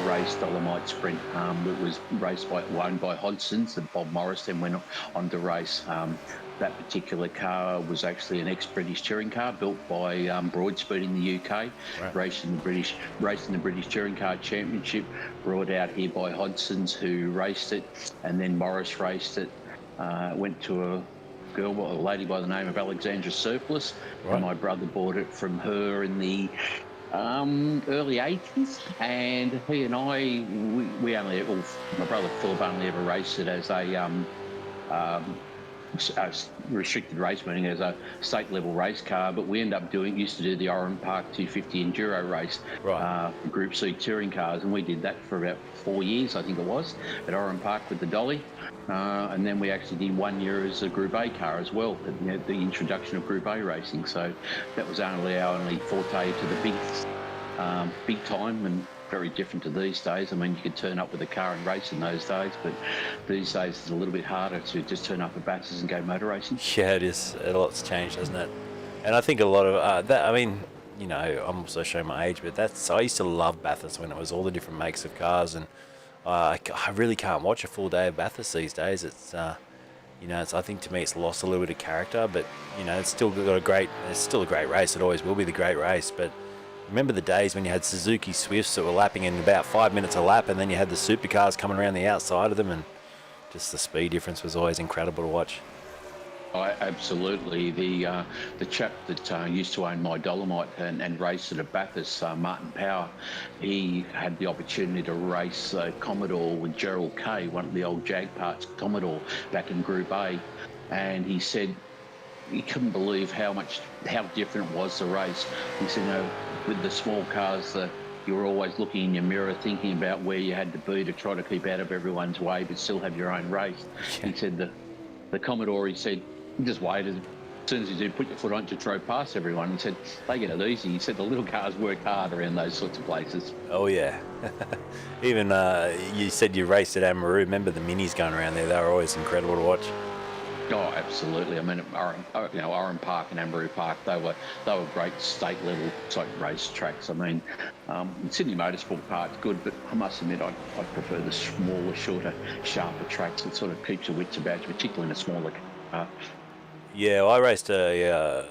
race Dolomite Sprint. It was owned by Hodson's, and Bob Morris then went on to race. That particular car was actually an ex-British touring car built by Broadspeed in the UK, right. racing the British Touring Car Championship, brought out here by Hodson's, who raced it, and then Morris raced it. Went to a lady by the name of Alexandra Surplus, right. And my brother bought it from her in the early 80s, and he and I, my brother Phillip only ever raced it as a restricted race meeting, as a state level race car, but we used to do the Oran Park 250 Enduro race, right. Group C touring cars, and we did that for about 4 years, I think it was, at Oran Park with the Dolly. And then we actually did 1 year as a Group A car as well, the introduction of Group A racing. So that was only our only forte to the big time, and very different to these days. I mean, you could turn up with a car and race in those days, but these days it's a little bit harder to just turn up at Bathurst and go motor racing. Yeah, it is. A lot's changed, hasn't it? And I think a lot of that, I mean, you know, I'm also showing my age, but I used to love Bathurst when it was all the different makes of cars, and I really can't watch a full day of Bathurst these days. It's I think to me it's lost a little bit of character, but it's still it's still a great race. It always will be the great race. But remember the days when you had Suzuki Swifts that were lapping in about 5 minutes a lap, and then you had the supercars coming around the outside of them, and just the speed difference was always incredible to watch. Absolutely. The chap that used to own my Dolomite and raced it at Bathurst, Martin Power, he had the opportunity to race Commodore with Gerald Kay, one of the old Jag Parts Commodore, back in Group A, and he said he couldn't believe how different was the race. He said, with the small cars, you were always looking in your mirror, thinking about where you had to be to try to keep out of everyone's way, but still have your own race. He said the Commodore, he said, just waited. As soon as you do, put your foot on to drove past everyone. He said, they get it easy. He said the little cars work hard around those sorts of places. Oh, yeah. Even you said you raced at Amaru. Remember the minis going around there? They were always incredible to watch. Oh, absolutely. I mean, Oran Park and Amaru Park, they were great state level type race tracks. I mean, Sydney Motorsport Park's good, but I must admit I prefer the smaller, shorter, sharper tracks that sort of keeps your wits about you, particularly in a smaller car. Yeah, well, I raced a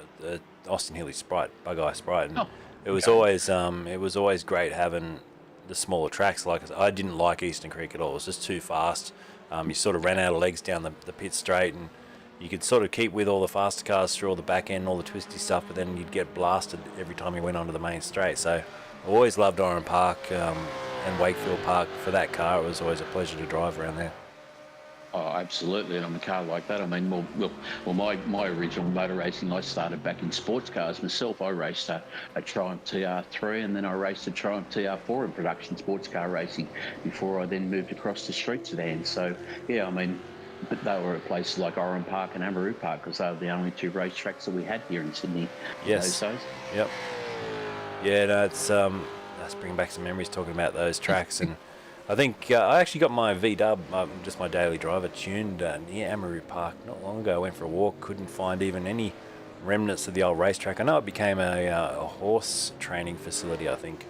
Austin Healey Sprite, Bug Eye Sprite, and it was always great having the smaller tracks. Like, I didn't like Eastern Creek at all. It was just too fast. You sort of ran out of legs down the pit straight, and you could sort of keep with all the faster cars through all the back end, all the twisty stuff, but then you'd get blasted every time you went onto the main straight. So I always loved Oran Park and Wakefield Park for that car. It was always a pleasure to drive around there. Oh, absolutely. And on a car like that, I mean, well, my original motor racing, I started back in sports cars myself. I raced a Triumph TR3, and then I raced a Triumph TR4 in production sports car racing before I then moved across the street sedans. So, yeah, I mean, but they were at places like Oran Park and Amaru Park because they were the only two racetracks that we had here in Sydney. Yes. Those days. Yep. Yeah, no, it's that's bringing back some memories talking about those tracks. And I think I actually got my V-Dub, just my daily driver, tuned near Amaru Park not long ago. I went for a walk, couldn't find even any remnants of the old racetrack. I know it became a horse training facility, I think.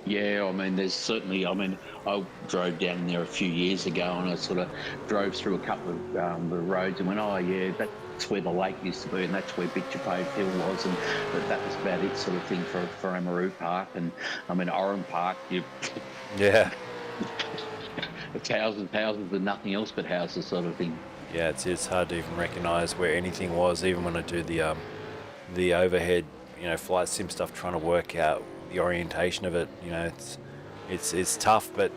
Yeah, I mean, there's certainly, I mean, I drove down there a few years ago and I sort of drove through a couple of the roads and went, oh, yeah, that's where the lake used to be and that's where Bitchapave Hill was, and but that was about it sort of thing for Amaru Park. And, I mean, Oran Park, Yeah. thousands of nothing else but houses sort of thing. Yeah, it's hard to even recognise where anything was, even when I do the overhead, flight sim stuff, trying to work out the orientation of it. It's tough, but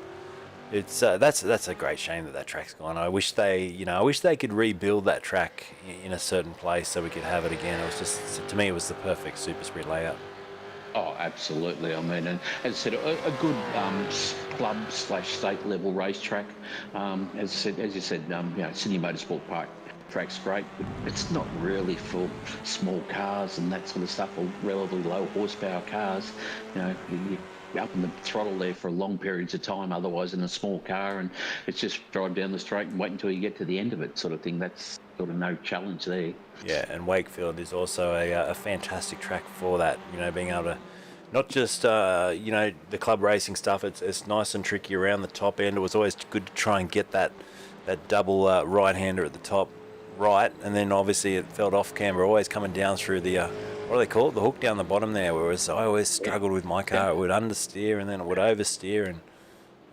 it's that's a great shame that track's gone. I wish they could rebuild that track in a certain place so we could have it again. It was just, to me, it was the perfect super sprint layout. Oh, absolutely. I mean, and as I said, a good club/state level racetrack. As you said, Sydney Motorsport Park track's great, but it's not really for small cars and that sort of stuff, or relatively low horsepower cars. You're up in the throttle there for long periods of time, otherwise in a small car, and it's just drive down the straight and wait until you get to the end of it sort of thing. That's sort of no challenge there. Yeah, and Wakefield is also a fantastic track for that, being able to not just, the club racing stuff, it's nice and tricky around the top end. It was always good to try and get that double right-hander at the top right, and then obviously it felt off camber, always coming down through the, what do they call it, the hook down the bottom there, whereas I always struggled with my car. It would understeer and then it would oversteer, and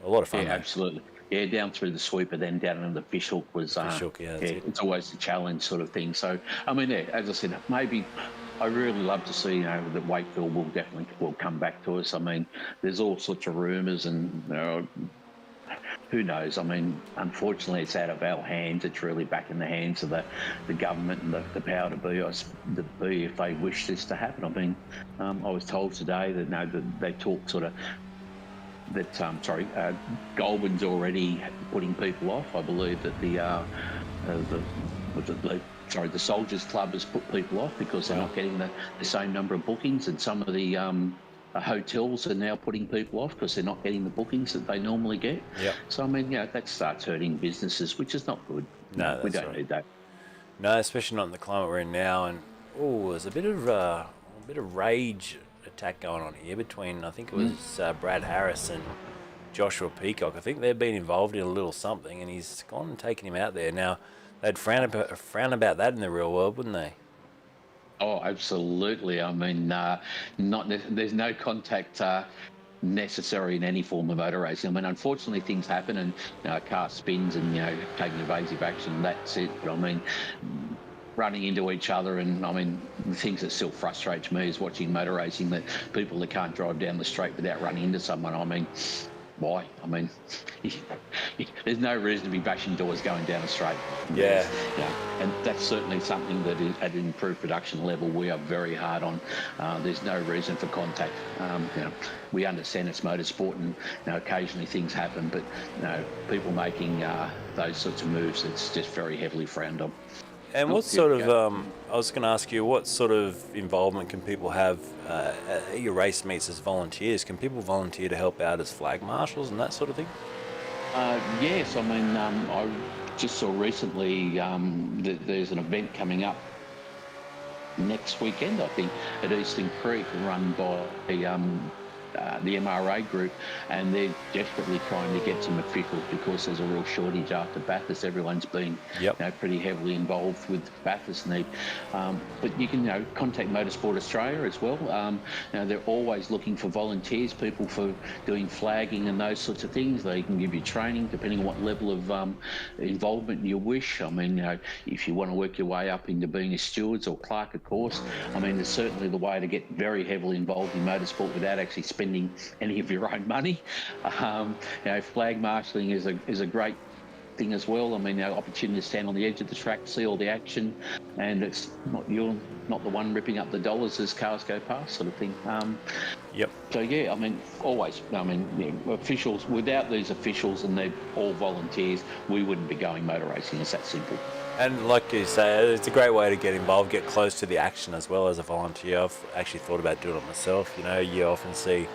a lot of fun. Yeah, absolutely. Yeah, down through the sweeper, then down into the fish hook was, it's always a challenge sort of thing. So, I mean, yeah, as I said, maybe I really love to see, that Wakefield will come back to us. I mean, there's all sorts of rumours and, who knows? I mean, unfortunately, it's out of our hands. It's really back in the hands of the government and the power to be, if they wish this to happen. I mean, I was told today that they talk sort of that Goulburn's already putting people off. I believe that the Soldiers Club has put people off because they're not getting the same number of bookings, and some of the hotels are now putting people off because they're not getting the bookings that they normally get. Yep. So I mean, that starts hurting businesses, which is not good. No, we don't need that. No, especially not in the climate we're in now. And there's a bit of rage attack going on here between, I think it was Brad Harris Joshua Peacock. I think they've been involved in a little something, and he's gone and taken him out there. Now, they'd frown about that in the real world, wouldn't they? Oh, absolutely. I mean, there's no contact necessary in any form of motor racing. I mean, unfortunately, things happen, and a car spins, and taking evasive action. That's it. But I mean, running into each other, and I mean, the things that still frustrates me is watching motor racing, that people that can't drive down the straight without running into someone. I mean, why? I mean, there's no reason to be bashing doors going down a straight. Yeah. And that's certainly something that is, at an improved production level, we are very hard on. There's no reason for contact. We understand it's motorsport, and occasionally things happen, but people making those sorts of moves, it's just very heavily frowned on. And what sort of, I was going to ask you, what sort of involvement can people have at your race meets as volunteers? Can people volunteer to help out as flag marshals and that sort of thing? Yes, I mean, I just saw recently that there's an event coming up next weekend, I think, at Eastern Creek, run by the MRA group, and they're desperately trying to get some officials because there's a real shortage after Bathurst. Everyone's been pretty heavily involved with Bathurst need. But you can contact Motorsport Australia as well. They're always looking for volunteers, people for doing flagging and those sorts of things. They can give you training depending on what level of involvement you wish. I mean, if you want to work your way up into being a steward or clerk, of course, I mean, there's certainly the way to get very heavily involved in motorsport without actually spending any of your own money. Flag marshalling is a great thing as well. I mean, opportunity to stand on the edge of the track, see all the action, and it's you're not the one ripping up the dollars as cars go past, sort of thing. So yeah, I mean, always. I mean, officials. Without these officials, and they're all volunteers, we wouldn't be going motor racing. It's that simple. And like you say, it's a great way to get involved, get close to the action as well as a volunteer. I've actually thought about doing it myself. You often see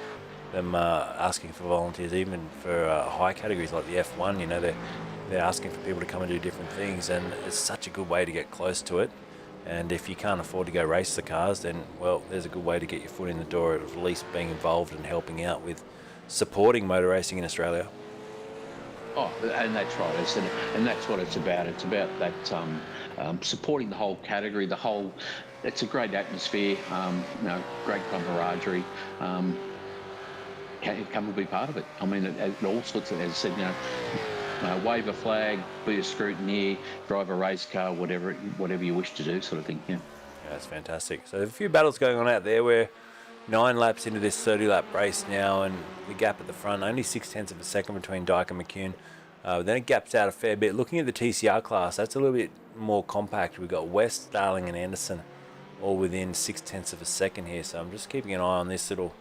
them asking for volunteers, even for high categories like the F1. They're asking for people to come and do different things, and it's such a good way to get close to it. And if you can't afford to go race the cars, then, well, there's a good way to get your foot in the door, at least being involved and helping out with supporting motor racing in Australia. Oh, and that's right, and that's what it's about. It's about that supporting the whole category, it's a great atmosphere, great camaraderie. Come and be part of it. I mean, all sorts of, as I said, wave a flag, be a scrutineer, drive a race car, whatever you wish to do, sort of thing. Yeah, that's fantastic. So there's a few battles going on out there. We're 9 laps into this 30-lap race now, and the gap at the front, only 0.6 of a second between Dyke and McCune. Then it gaps out a fair bit. Looking at the TCR class, that's a little bit more compact. We've got West, Starling and Anderson all within 0.6 of a second here. So I'm just keeping an eye on this little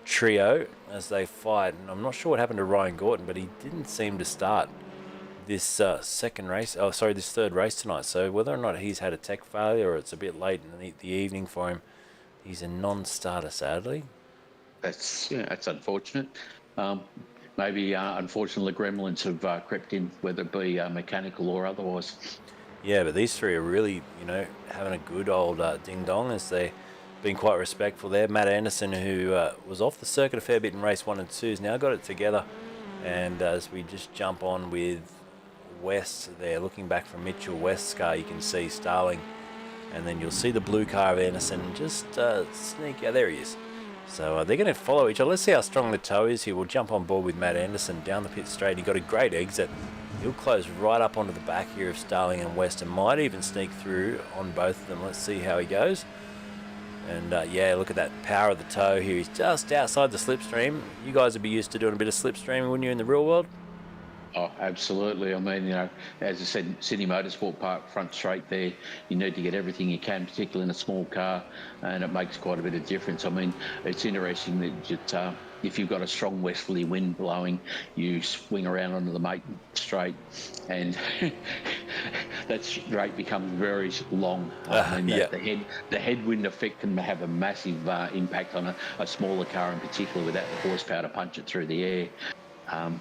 trio as they fight. And I'm not sure what happened to Ryan Gorton, but he didn't seem to start this this third race tonight. So whether or not he's had a tech failure or it's a bit late in the evening for him, he's a non-starter, sadly. That's unfortunate. Maybe, unfortunately, gremlins have crept in, whether it be mechanical or otherwise. Yeah, but these three are really, having a good old ding-dong, as they've been quite respectful there. Matt Anderson, who was off the circuit a fair bit in race 1 and 2, has now got it together. And as we just jump on with West there, looking back from Mitchell West's car, you can see Starling. And then you'll see the blue car of Anderson just sneak out. There he is. So they're going to follow each other. Let's see how strong the toe is here. We'll jump on board with Matt Anderson down the pit straight. He got a great exit. He'll close right up onto the back here of Starling and West, and might even sneak through on both of them. Let's see how he goes. And yeah, look at that power of the toe here. He's just outside the slipstream. You guys would be used to doing a bit of slipstreaming, wouldn't you, in the real world? Oh, absolutely. I mean, as I said, Sydney Motorsport Park, front straight there, you need to get everything you can, particularly in a small car, and it makes quite a bit of difference. I mean, it's interesting that if you've got a strong westerly wind blowing, you swing around onto the main straight, and that straight becomes very long. The headwind effect can have a massive impact on a smaller car in particular, without the horsepower to punch it through the air.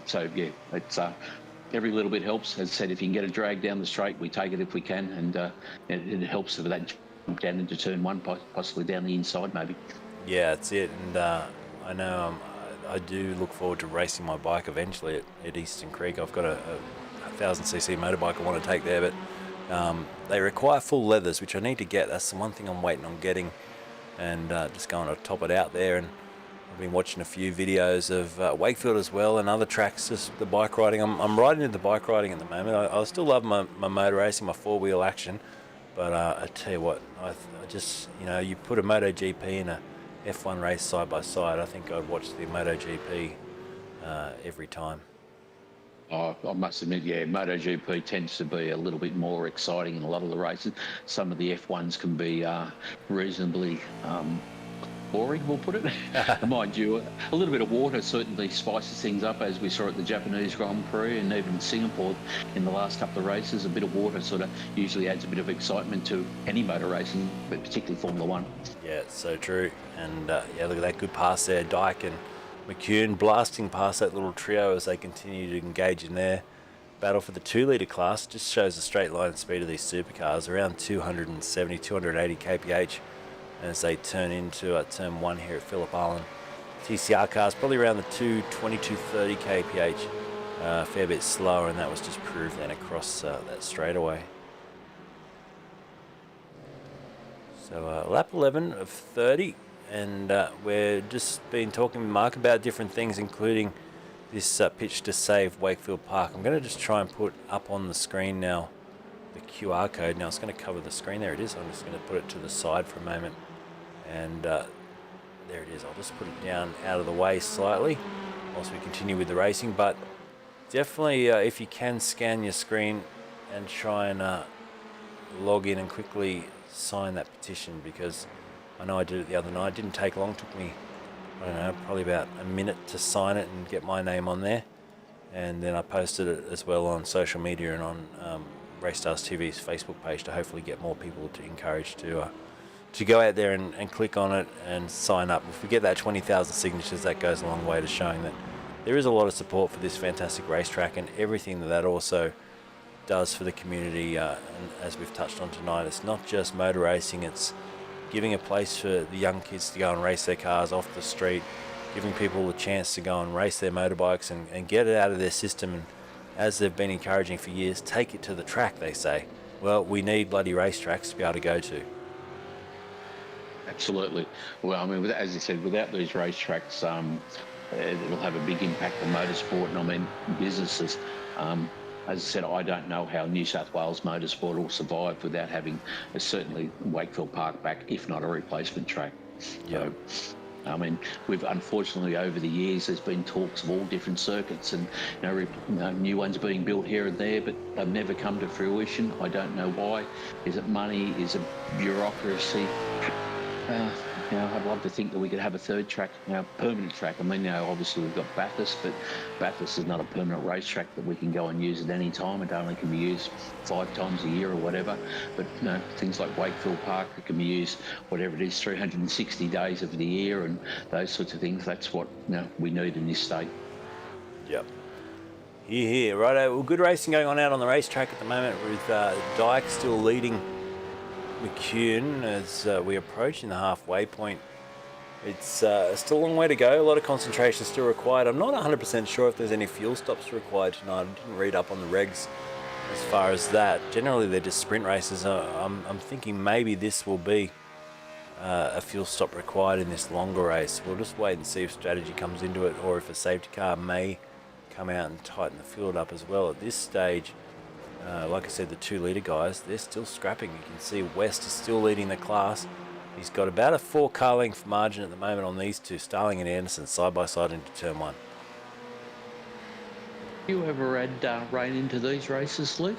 So yeah, it's every little bit helps. As I said, if you can get a drag down the straight, we take it if we can, and it helps with that jump down into turn 1, possibly down the inside maybe. Yeah, that's it. And I know I do look forward to racing my bike eventually at Eastern Creek. I've got a 1000cc motorbike I want to take there, but they require full leathers, which I need to get. That's the one thing I'm waiting on getting, and just going to top it out there. And I've been watching a few videos of Wakefield as well and other tracks, just the bike riding. I'm riding into bike riding at the moment. I still love my motor racing, my four-wheel action, but I tell you what, I just, you put a MotoGP and a F1 race side by side, I think I'd watch the MotoGP every time. I must admit, yeah, MotoGP tends to be a little bit more exciting in a lot of the races. Some of the F1s can be reasonably boring, we'll put it. Mind you, a little bit of water certainly spices things up, as we saw at the Japanese Grand Prix and even Singapore in the last couple of races. A bit of water sort of usually adds a bit of excitement to any motor racing, but particularly Formula One. Yeah, it's so true. And yeah, look at that good pass there. Dyke and McCune blasting past that little trio as they continue to engage in their battle for the 2-litre class. Just shows the straight line speed of these supercars, around 270, 280 kph. As they turn into turn 1 here at Phillip Island. TCR cars probably around the 220, 230 kph, a fair bit slower, and that was just proved then across that straightaway. So lap 11 of 30, and we're just been talking with Mark about different things, including this pitch to save Wakefield Park. I'm going to just try and put up on the screen now the QR code. Now it's going to cover the screen. There it is. I'm just going to put it to the side for a moment. And there it is. I'll just put it down out of the way slightly whilst we continue with the racing. But definitely, if you can scan your screen and try and log in and quickly sign that petition, because I know I did it the other night. It didn't take long. It took me, I don't know, probably about a minute to sign it and get my name on there. And then I posted it as well on social media and on RACESTARS TV's Facebook page to hopefully get more people to encourage to go out there and click on it and sign up. If we get that 20,000 signatures, that goes a long way to showing that there is a lot of support for this fantastic racetrack and everything that also does for the community. And as we've touched on tonight, it's not just motor racing, it's giving a place for the young kids to go and race their cars off the street, giving people a chance to go and race their motorbikes and get it out of their system. And as they've been encouraging for years, take it to the track, they say. Well, we need bloody racetracks to be able to go to. Absolutely. Well, I mean, as you said, without these racetracks, it'll have a big impact on motorsport and, I mean, businesses. As I said, I don't know how New South Wales motorsport will survive without having certainly Wakefield Park back, if not a replacement track. Yeah. So, I mean, we've unfortunately over the years there's been talks of all different circuits and new ones being built here and there, but they've never come to fruition. I don't know why. Is it money? Is it bureaucracy? I'd love to think that we could have a third track, permanent track. I mean, obviously we've got Bathurst, but Bathurst is not a permanent racetrack that we can go and use at any time. It only can be used 5 times a year or whatever. But things like Wakefield Park, it can be used, whatever it is, 360 days of the year and those sorts of things. That's what we need in this state. Yep. Here, righto. Well, good racing going on out on the racetrack at the moment with Dyke still leading McCune as we approach in the halfway point. It's still a long way to go. A lot of concentration still required. I'm not 100% sure if there's any fuel stops required tonight. I didn't read up on the regs as far as that. Generally, they're just sprint races. I'm thinking maybe this will be a fuel stop required in this longer race. We'll just wait and see if strategy comes into it or if a safety car may come out and tighten the field up as well. At this stage, like I said, the 2-litre guys, they're still scrapping. You can see West is still leading the class. He's got about a 4-car length margin at the moment on these two, Starling and Anderson, side by side into turn 1. You ever had rain into these races, Luke?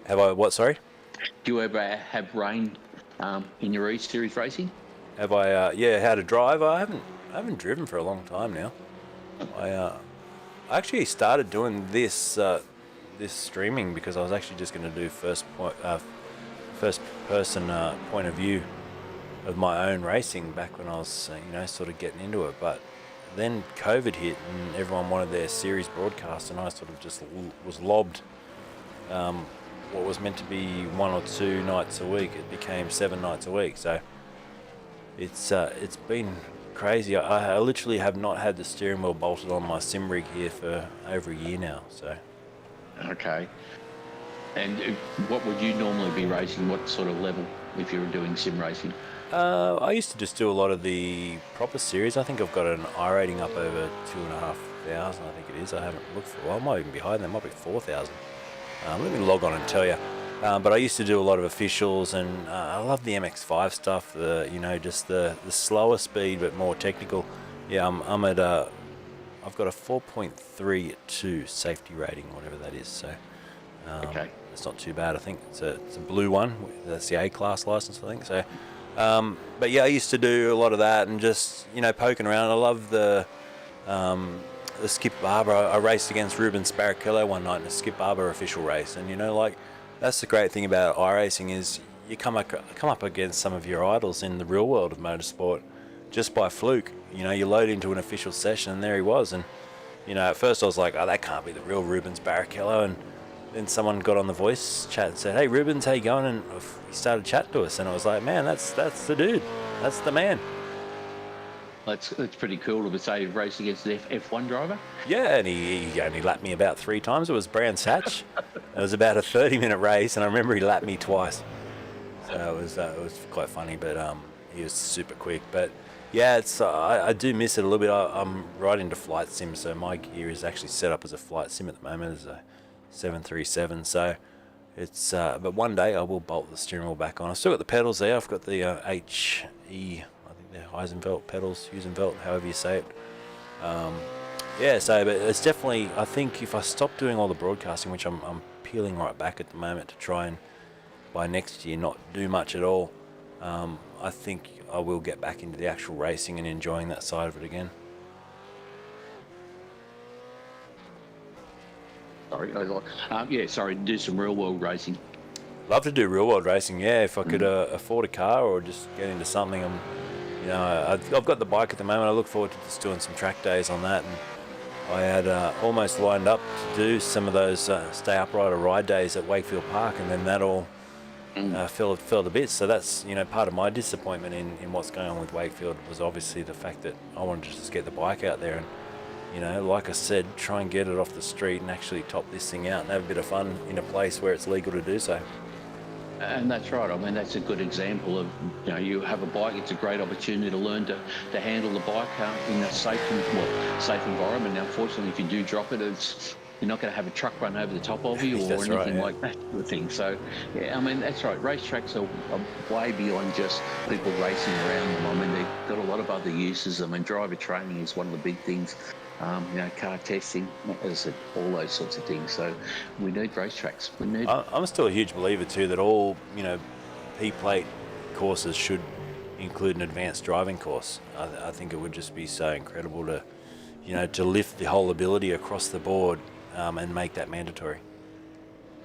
Have I what, sorry? Do you ever have rain in your eSeries racing? Have I, yeah, how to drive? I haven't driven for a long time now. I actually started doing this streaming because I was actually just going to do first person point of view of my own racing back when I was sort of getting into it. But then COVID hit and everyone wanted their series broadcast, and I sort of just was lobbed what was meant to be 1 or 2 nights a week. It became 7 nights a week. So it's been crazy. I literally have not had the steering wheel bolted on my sim rig here for over a year now. So. Okay. And what would you normally be racing? What sort of level if you were doing sim racing? I used to just do a lot of the proper series. I think I've got an I rating up over 2,500. I think it is. I haven't looked for a while. I might even be higher than that. It might be 4,000. Let me log on and tell you. But I used to do a lot of officials, and I love the MX5 stuff. Just the slower speed but more technical. Yeah, I'm at I've got a 4.32 safety rating, whatever that is. So Okay. it's not too bad. I think it's a blue one. That's the A-class license, I think. So, but yeah, I used to do a lot of that and just poking around. I love the Skip Barber. I raced against Ruben Sparachello one night in a Skip Barber official race, and that's the great thing about iRacing is you come up against some of your idols in the real world of motorsport just by fluke. You load into an official session and there he was, and at first I was like, oh, that can't be the real Rubens Barrichello, and then someone got on the voice chat and said, hey Rubens, how you going? And he started chatting to us, and I was like, man, that's the dude, that's the man. That's pretty cool to say race against an F1 driver. Yeah, and he only lapped me about 3 times. It was Brands Hatch. It was about a 30-minute race, and I remember he lapped me twice. So it was quite funny, but he was super quick. But yeah, I do miss it a little bit. I'm right into flight sim, so my gear is actually set up as a flight sim at the moment, as a 737. So it's but one day I will bolt the steering wheel back on. I've still got the pedals there. I've got the HE. The Heisenvelt pedals, Husenvelt, however you say it. Yeah, so but it's definitely, I think if I stop doing all the broadcasting, which I'm peeling right back at the moment to try and by next year not do much at all, I think I will get back into the actual racing and enjoying that side of it again. Sorry, do some real world racing. Love to do real world racing, yeah. If I could afford a car or just get into something, I've got the bike at the moment. I look forward to just doing some track days on that, and I had almost lined up to do some of those stay upright or ride days at Wakefield Park, and then that all fell to bits. So that's part of my disappointment in what's going on with Wakefield was obviously the fact that I wanted to just get the bike out there and like I said, try and get it off the street and actually top this thing out and have a bit of fun in a place where it's legal to do so. And that's right. I mean, that's a good example of, you have a bike. It's a great opportunity to learn to handle the bike in a safe environment. Now, unfortunately, if you do drop it, you're not going to have a truck run over the top of you or anything like that sort of thing. So, yeah, I mean, that's right. Racetracks are way beyond just people racing around them. I mean, they've got a lot of other uses. I mean, driver training is one of the big things. Car testing, as I said, all those sorts of things. So we need racetracks. I'm still a huge believer too that all P-plate courses should include an advanced driving course. I think it would just be so incredible to lift the whole ability across the board and make that mandatory.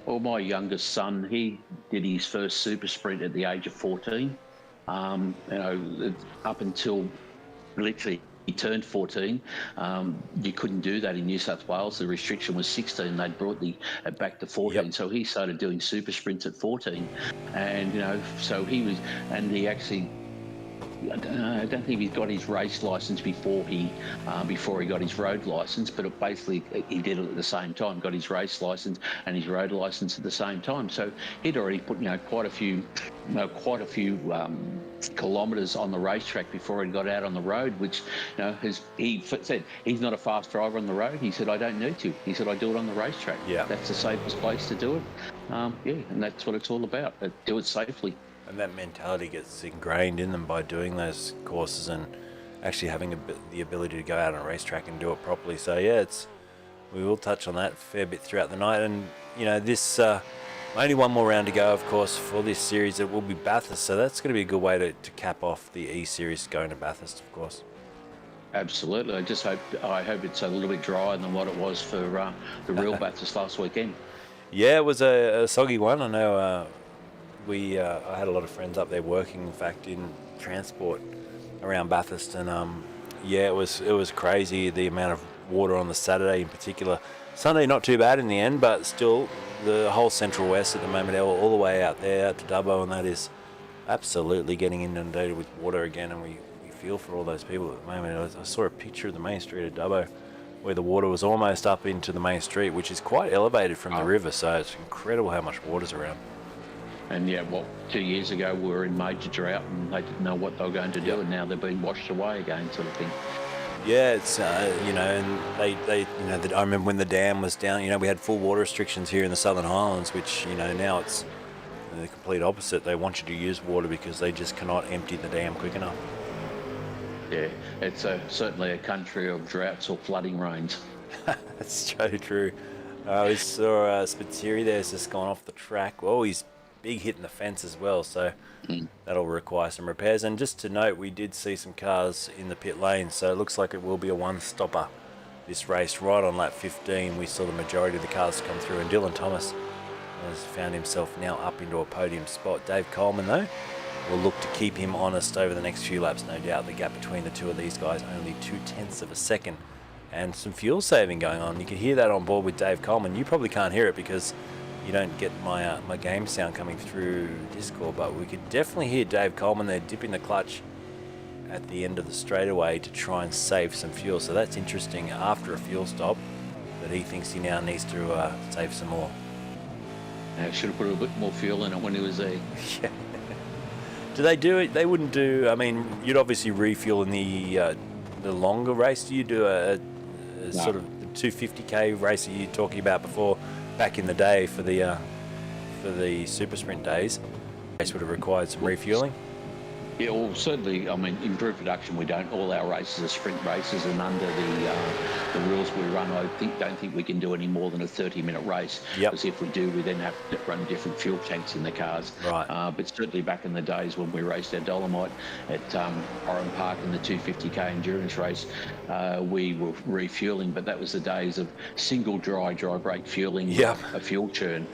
Well, my youngest son, he did his first super sprint at the age of 14. Up until literally he turned 14. You couldn't do that in New South Wales. The restriction was 16. They'd brought it back to 14. Yep. So he started doing super sprints at 14, and so he was, and he actually. I don't think he got his race license before he got his road license, but basically he did it at the same time. Got his race license and his road license at the same time. So he'd already put quite a few kilometres on the racetrack before he got out on the road. Which he said he's not a fast driver on the road. He said I don't need to. He said I do it on the racetrack. Yeah, that's the safest place to do it. And that's what it's all about. Do it safely. And that mentality gets ingrained in them by doing those courses and actually having the ability to go out on a racetrack and do it properly. So yeah, we will touch on that a fair bit throughout the night. And this only one more round to go, of course, for this series. It will be Bathurst, so that's going to be a good way to cap off the eSeries going to Bathurst, of course. Absolutely. I hope it's a little bit drier than what it was for the real Bathurst last weekend. Yeah, it was a soggy one. I know. I had a lot of friends up there working, in fact, in transport around Bathurst, and it was crazy the amount of water on the Saturday in particular. Sunday not too bad in the end, but still the whole Central West at the moment, all the way out there out to Dubbo, and that is absolutely getting inundated with water again, and we feel for all those people at the moment. I saw a picture of the main street of Dubbo where the water was almost up into the main street, which is quite elevated from the river, so it's incredible how much water's around. And yeah, 2 years ago we were in major drought and they didn't know what they were going to do, and now they've been washed away again, sort of thing. Yeah, it's you know, and they you know, I remember when the dam was down. You know, we had full water restrictions here in the Southern Highlands, which, you know, now it's the complete opposite. They want you to use water because they just cannot empty the dam quick enough. Yeah, it's certainly a country of droughts or flooding rains. That's so true. We saw Spiteri there's just gone off the track. Well, he's big hitting the fence as well, so that'll require some repairs. And just to note, we did see some cars in the pit lane, so it looks like it will be a one-stopper this race. Right on lap 15, we saw the majority of the cars come through, and Dylan Thomas has found himself now up into a podium spot. Dave Coleman, though, will look to keep him honest over the next few laps. No doubt the gap between the two of these guys, only 0.2 of a second. And some fuel saving going on. You can hear that on board with Dave Coleman. You probably can't hear it because you don't get my my game sound coming through Discord, but we could definitely hear Dave Coleman there dipping the clutch at the end of the straightaway to try and save some fuel. So that's interesting after a fuel stop, that he thinks he now needs to save some more. Should have put a bit more fuel in it when he was there. Yeah. Do they do it? They wouldn't do. I mean, you'd obviously refuel in the longer race. Do you do a sort of 250k race that you were talking about before, back in the day for the super sprint days? Race would have required some refueling. Yeah, well, certainly, I mean, improved production, we don't. All our races are sprint races, and under the rules we run, I don't think we can do any more than a 30-minute race. Yep. Because if we do, we then have to run different fuel tanks in the cars. Right. But certainly back in the days when we raced our Dolomite at Oran Park in the 250k endurance race, we were refueling, but that was the days of single dry brake fueling, a fuel churn.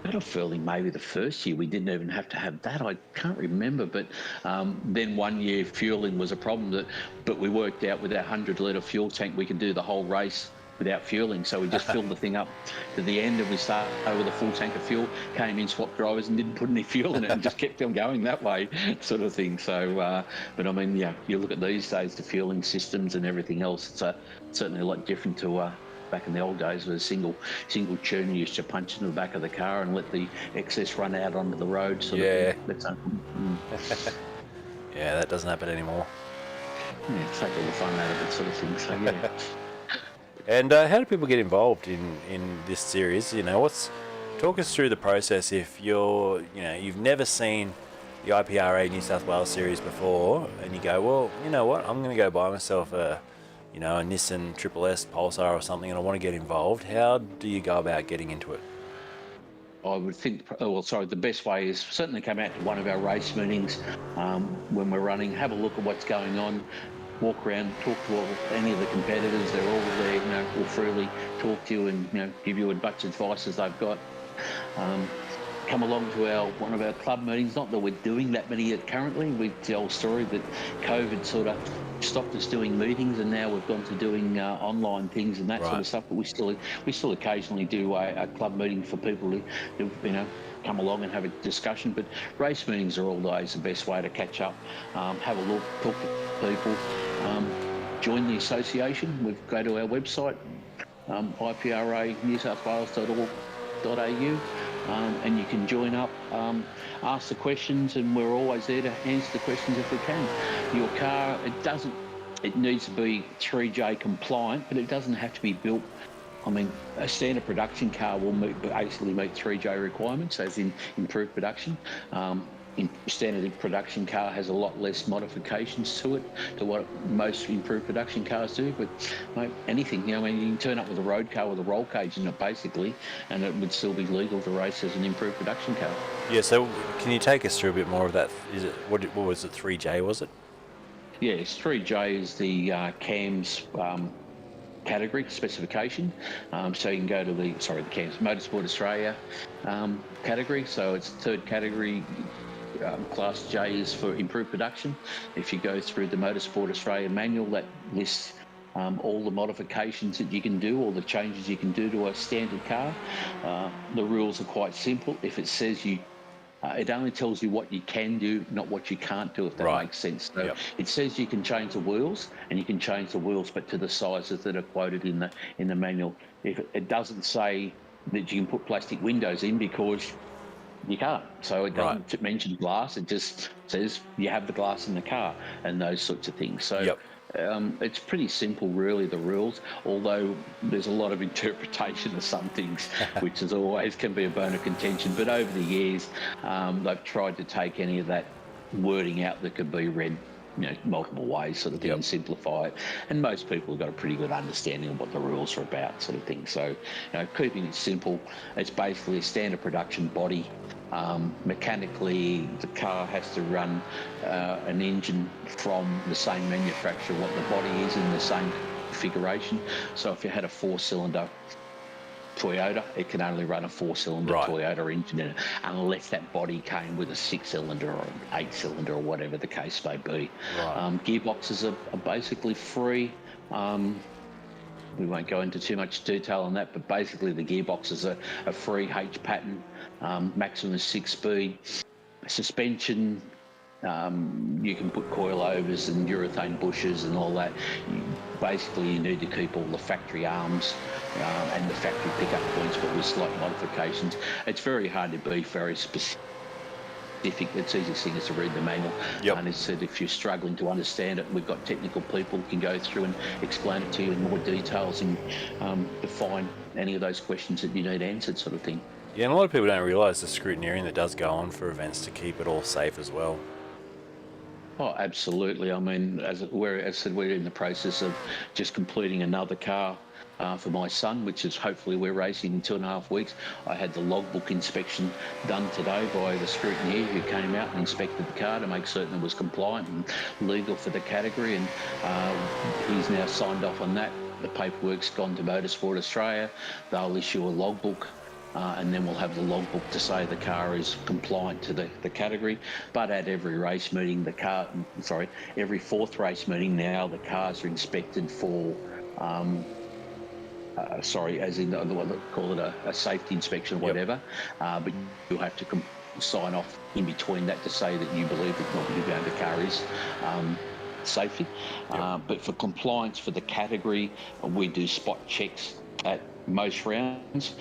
Better fueling maybe the first year we didn't even have to have that. I can't remember, but then one year fueling was a problem, but we worked out with our 100-litre fuel tank we could do the whole race without fueling. So we just filled the thing up to the end, and we started with a full tank of fuel, came in, swapped drivers and didn't put any fuel in it and just kept on going that way, sort of thing. So but I mean, yeah, you look at these days, the fueling systems and everything else, it's certainly a lot different to back in the old days with a single churn you used to punch into the back of the car and let the excess run out onto the road. So yeah, that doesn't happen anymore. Yeah, take all the fun out of it, sort of thing. So yeah. And how do people get involved in this series? You know, talk us through the process if you've never seen the IPRA New South Wales series before, and you go, well, you know what, I'm going to go buy myself a Nissan Triple S Pulsar or something, and I want to get involved. How do you go about getting into it? I would think, the best way is certainly come out to one of our race meetings when we're running, have a look at what's going on, walk around, talk to any of the competitors. They're all there, will freely talk to you and, give you as much advice as they've got. Come along to one of our club meetings. Not that we're doing that many yet currently. We tell a story that COVID sort of stopped us doing meetings, and now we've gone to doing online things and that sort of stuff. But we still occasionally do a club meeting for people to come along and have a discussion. But race meetings are always the best way to catch up, have a look, talk to people, join the association. We go to our website, IPRA-NewSouthWales.org.au. And you can join up, ask the questions, and we're always there to answer the questions if we can. Your car, it needs to be 3J compliant, but it doesn't have to be built. I mean, a standard production car will basically meet 3J requirements, as in improved production. Standard production car has a lot less modifications to it to what most improved production cars do, but anything, you can turn up with a road car with a roll cage in it basically, and it would still be legal to race as an improved production car. Yeah, so can you take us through a bit more of that? Is it what was it, 3J was it? Yes, 3J is the CAMS category specification. So you can go to the CAMS Motorsport Australia category, so it's third category. Class J is for improved production. If you go through the Motorsport Australia manual, that lists all the modifications that you can do, all the changes you can do to a standard car. The rules are quite simple. If it says you It only tells you what you can do, not what you can't do, if that makes sense. So it says you can change the wheels, and you can change the wheels, but to the sizes that are quoted in the manual. If it doesn't say that you can put plastic windows in, because you can't. So it doesn't mention glass. It just says you have the glass in the car and those sorts of things. So it's pretty simple, really, the rules, although there's a lot of interpretation of some things, which is always can be a bone of contention. But over the years, they've tried to take any of that wording out that could be read, multiple ways, sort of thing, and simplify it. And most people have got a pretty good understanding of what the rules are about, sort of thing. So, keeping it simple, it's basically a standard production body. Mechanically, the car has to run an engine from the same manufacturer, what the body is in the same configuration. So if you had a 4-cylinder Toyota, it can only run a 4-cylinder Toyota engine in it, unless that body came with a 6-cylinder or an 8-cylinder or whatever the case may be. Gearboxes are basically free. We won't go into too much detail on that, but basically the gearboxes are a free H pattern, maximum 6-speed. Suspension, you can put coilovers and urethane bushes and all that. Basically, you need to keep all the factory arms and the factory pickup points, but with slight modifications. It's very hard to be very specific. It's easiest thing is to read the manual. And as I said, if you're struggling to understand it, we've got technical people who can go through and explain it to you in more details and define any of those questions that you need answered, sort of thing. Yeah, and a lot of people don't realise the scrutineering that does go on for events to keep it all safe as well. Oh, absolutely. I mean, as I said, we're in the process of just completing another car for my son, which is hopefully we're racing in 2.5 weeks. I had the logbook inspection done today by the scrutineer who came out and inspected the car to make certain it was compliant and legal for the category, and he's now signed off on that. The paperwork's gone to Motorsport Australia. They'll issue a logbook. And then we'll have the logbook to say the car is compliant to the category. But at every race meeting, every fourth race meeting now, the cars are inspected for, as in what they call it a safety inspection or whatever. But you'll have to sign off in between that to say that you believe that what you're going the car is safety. But for compliance for the category, we do spot checks at most rounds.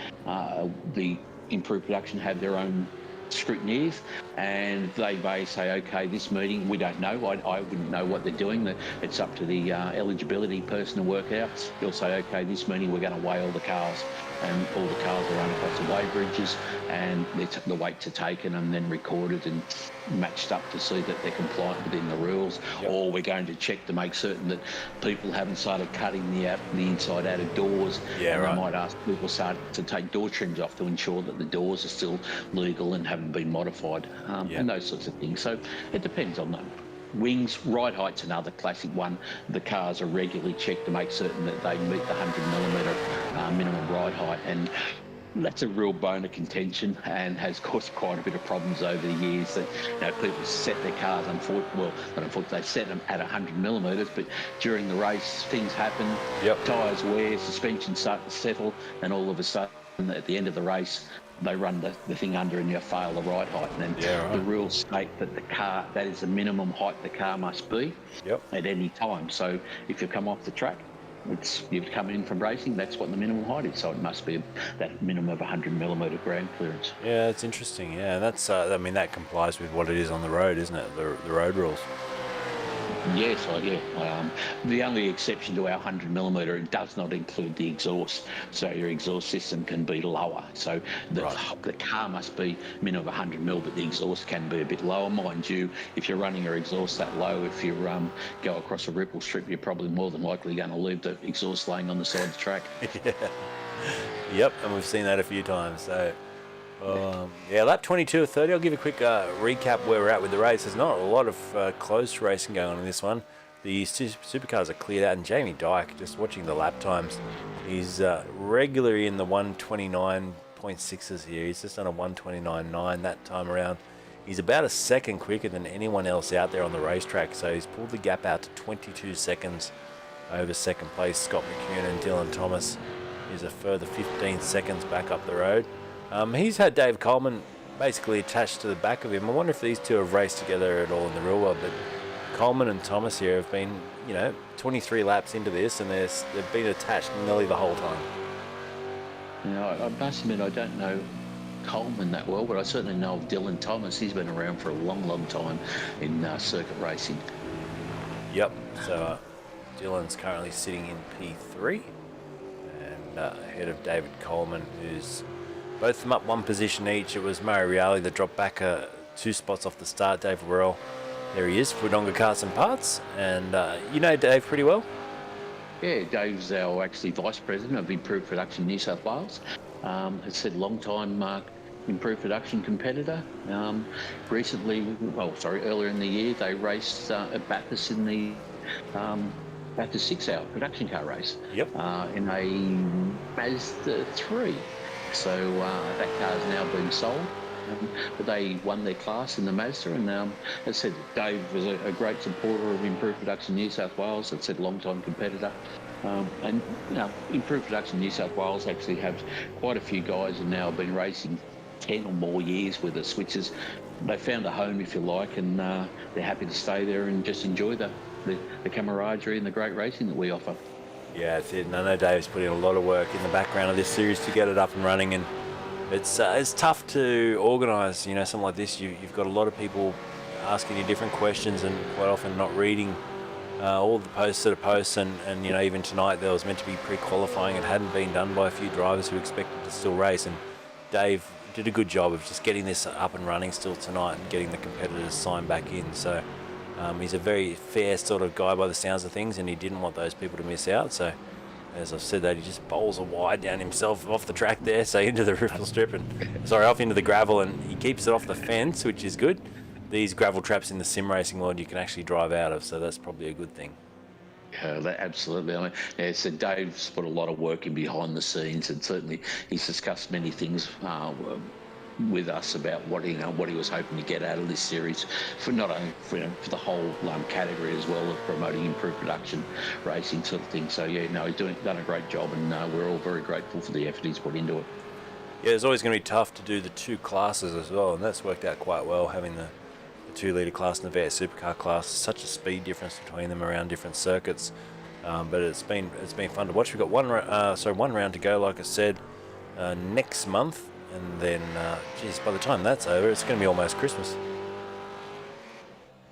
The improved production have their own scrutineers, and they may say, okay, this meeting, we don't know. I wouldn't know what they're doing. It's up to the eligibility person to work out. He'll say, okay, this meeting we're going to weigh all the cars, and all the cars are run across the weigh bridges, and the weights are taken and then recorded and matched up to see that they're compliant within the rules. Or we're going to check to make certain that people haven't started cutting the inside out of doors. They might ask people to take door trims off to ensure that the doors are still legal and haven't been modified, and those sorts of things. So it depends on them. Wings, ride height's another classic one. The cars are regularly checked to make certain that they meet the 100mm minimum ride height, and that's a real bone of contention and has caused quite a bit of problems over the years. That people set their cars, they set them at 100mm, but during the race things happen. Tyres wear, suspension start to settle, and all of a sudden at the end of the race they run the thing under and you fail the ride height. And then the rules state that the car, that is the minimum height the car must be at any time. So if you come off the track, you've come in from racing, that's what the minimum height is. So it must be that minimum of 100mm ground clearance. Yeah, it's interesting. Yeah, that's that complies with what it is on the road, isn't it? The road rules. Yes, the only exception to our 100mm, it does not include the exhaust. So your exhaust system can be lower. So the car must be minimum of 100mm, but the exhaust can be a bit lower. Mind you, if you're running your exhaust that low, if you go across a ripple strip, you're probably more than likely going to leave the exhaust laying on the side of the track. Yep, and we've seen that a few times. So. Lap 22 of 30. I'll give a quick recap where we're at with the race. There's not a lot of close racing going on in this one. The supercars are cleared out, and Jamie Dyke, just watching the lap times, he's regularly in the 129.6s here. He's just done a 129.9 that time around. He's about a second quicker than anyone else out there on the racetrack, so he's pulled the gap out to 22 seconds over second place Scott McCune, and Dylan Thomas is a further 15 seconds back up the road. He's had Dave Coleman basically attached to the back of him. I wonder if these two have raced together at all in the real world, but Coleman and Thomas here have been, 23 laps into this, and they've been attached nearly the whole time. I must admit I don't know Coleman that well, but I certainly know of Dylan Thomas. He's been around for a long, long time in circuit racing. Yep, so Dylan's currently sitting in P3 and ahead of David Coleman, who's both of them up one position each. It was Murray Reale that dropped back 2 spots off the start. Dave Worrell, there he is, Wodonga Carts and Parts, and you know Dave pretty well. Yeah, Dave's our actually Vice President of Improved Production New South Wales. As said, long time improved production competitor. Earlier in the year, they raced at Bathurst in the Bathurst 6-hour production car race. Yep. In a Mazda 3. So that car has now been sold. But they won their class in the Mazda, and as I said, Dave was a great supporter of Improved Production New South Wales. As I said, long-time competitor. Improved Production New South Wales actually have quite a few guys who now have been racing 10 or more years with us, which is, they found a home, if you like, and they're happy to stay there and just enjoy the camaraderie and the great racing that we offer. Yeah, that's it. And I know Dave's put in a lot of work in the background of this series to get it up and running, and it's tough to organise, something like this. You've got a lot of people asking you different questions and quite often not reading all the posts that are posts, and even tonight there was meant to be pre-qualifying. It hadn't been done by a few drivers who expected to still race, and Dave did a good job of just getting this up and running still tonight and getting the competitors signed back in. So he's a very fair sort of guy by the sounds of things, and he didn't want those people to miss out. So as I've said, that he just bowls a wide down himself off the track there, so into the riffle strip off into the gravel, and he keeps it off the fence, which is good. These gravel traps in the sim racing world you can actually drive out of, so that's probably a good thing. Yeah, absolutely. I mean, so Dave's put a lot of work in behind the scenes, and certainly he's discussed many things with us about what he was hoping to get out of this series, for not only for the whole category as well of promoting improved production racing sort of thing. So yeah, no, he's done a great job, and we're all very grateful for the effort he's put into it. Yeah, it's always going to be tough to do the 2 classes as well, and that's worked out quite well, having the 2-litre class and the V8 supercar class. Such a speed difference between them around different circuits, but it's been fun to watch. We've got one round to go, like I said, next month. And then, by the time that's over, it's going to be almost Christmas.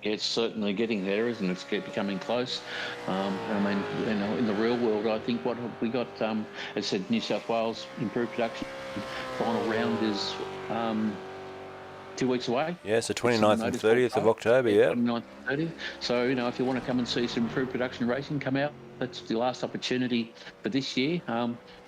It's certainly getting there, isn't it? It's becoming close. In the real world, I think what have we got? As I said, New South Wales Improved Production final round is 2 weeks away. Yeah, so 29th and 30th of October, yeah. 29th and 30th. So, if you want to come and see some improved production racing, come out. That's the last opportunity for this year.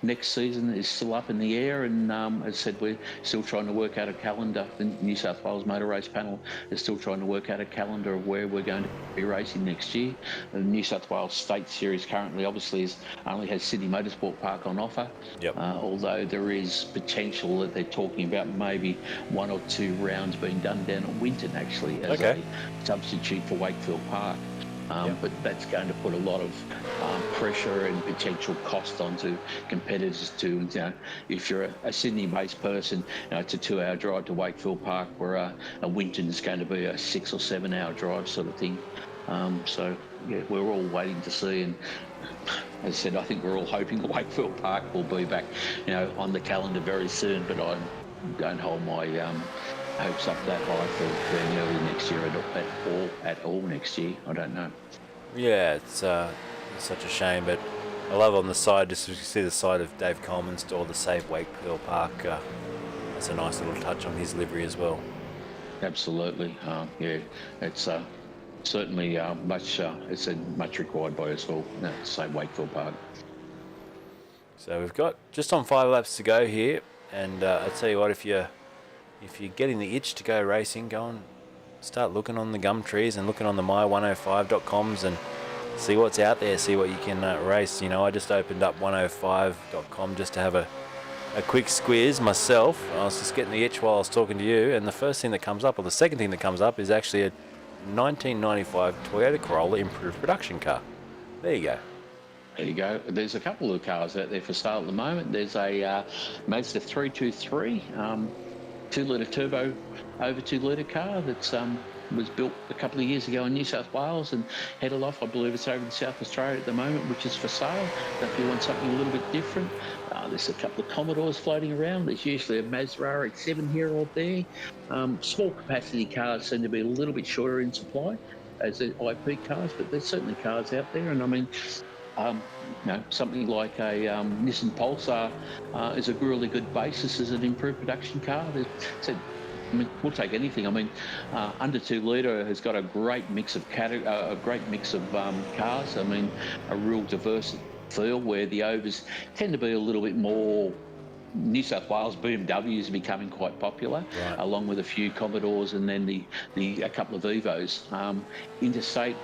Next season is still up in the air, and as I said, we're still trying to work out a calendar. The New South Wales Motor Race Panel is still trying to work out a calendar of where we're going to be racing next year. The New South Wales State Series currently obviously only has Sydney Motorsport Park on offer. Yep. Although there is potential that they're talking about maybe 1 or 2 rounds being done down at Winton actually as a substitute for Wakefield Park. But that's going to put a lot of pressure and potential cost onto competitors too. If you're a Sydney-based person, it's a 2-hour drive to Wakefield Park, where a Winton is going to be a 6 or 7 hour drive sort of thing. So yeah, we're all waiting to see, and as I said, I think we're all hoping Wakefield Park will be back, on the calendar very soon. But I don't hold my hopes up that high for being early next year at all next year. I don't know. Yeah, it's such a shame, but I love on the side, just to see the side of Dave Coleman's store, the Save Wakefield Park. That's a nice little touch on his livery as well. Absolutely. Yeah, it's certainly much required by us all. Save Wakefield Park. So we've got just on 5 laps to go here, and I tell you what, if you're getting the itch to go racing, go and start looking on the gum trees and looking on the my105.coms and see what's out there, see what you can race. I just opened up 105.com just to have a quick squiz myself. I was just getting the itch while I was talking to you, and the first thing that comes up, or the second thing that comes up, is actually a 1995 Toyota Corolla improved production car. There you go. There you go. There's a couple of cars out there for sale at the moment. There's a Mazda 323. 2-litre turbo over 2-litre car that's was built a couple of years ago in New South Wales and headed off. I believe it's over in South Australia at the moment, which is for sale. So if you want something a little bit different, there's a couple of Commodores floating around. There's usually a Mazda RX-7 here or there. Small capacity cars seem to be a little bit shorter in supply as the IP cars, but there's certainly cars out there. And I mean, something like a Nissan Pulsar is a really good basis as an improved production car. I mean, we'll take anything. I mean, under 2-litre has got a great mix of cars. I mean, a real diverse feel where the overs tend to be a little bit more. New South Wales BMWs are becoming quite popular, right, along with a few Commodores and then a couple of Evos. Interstate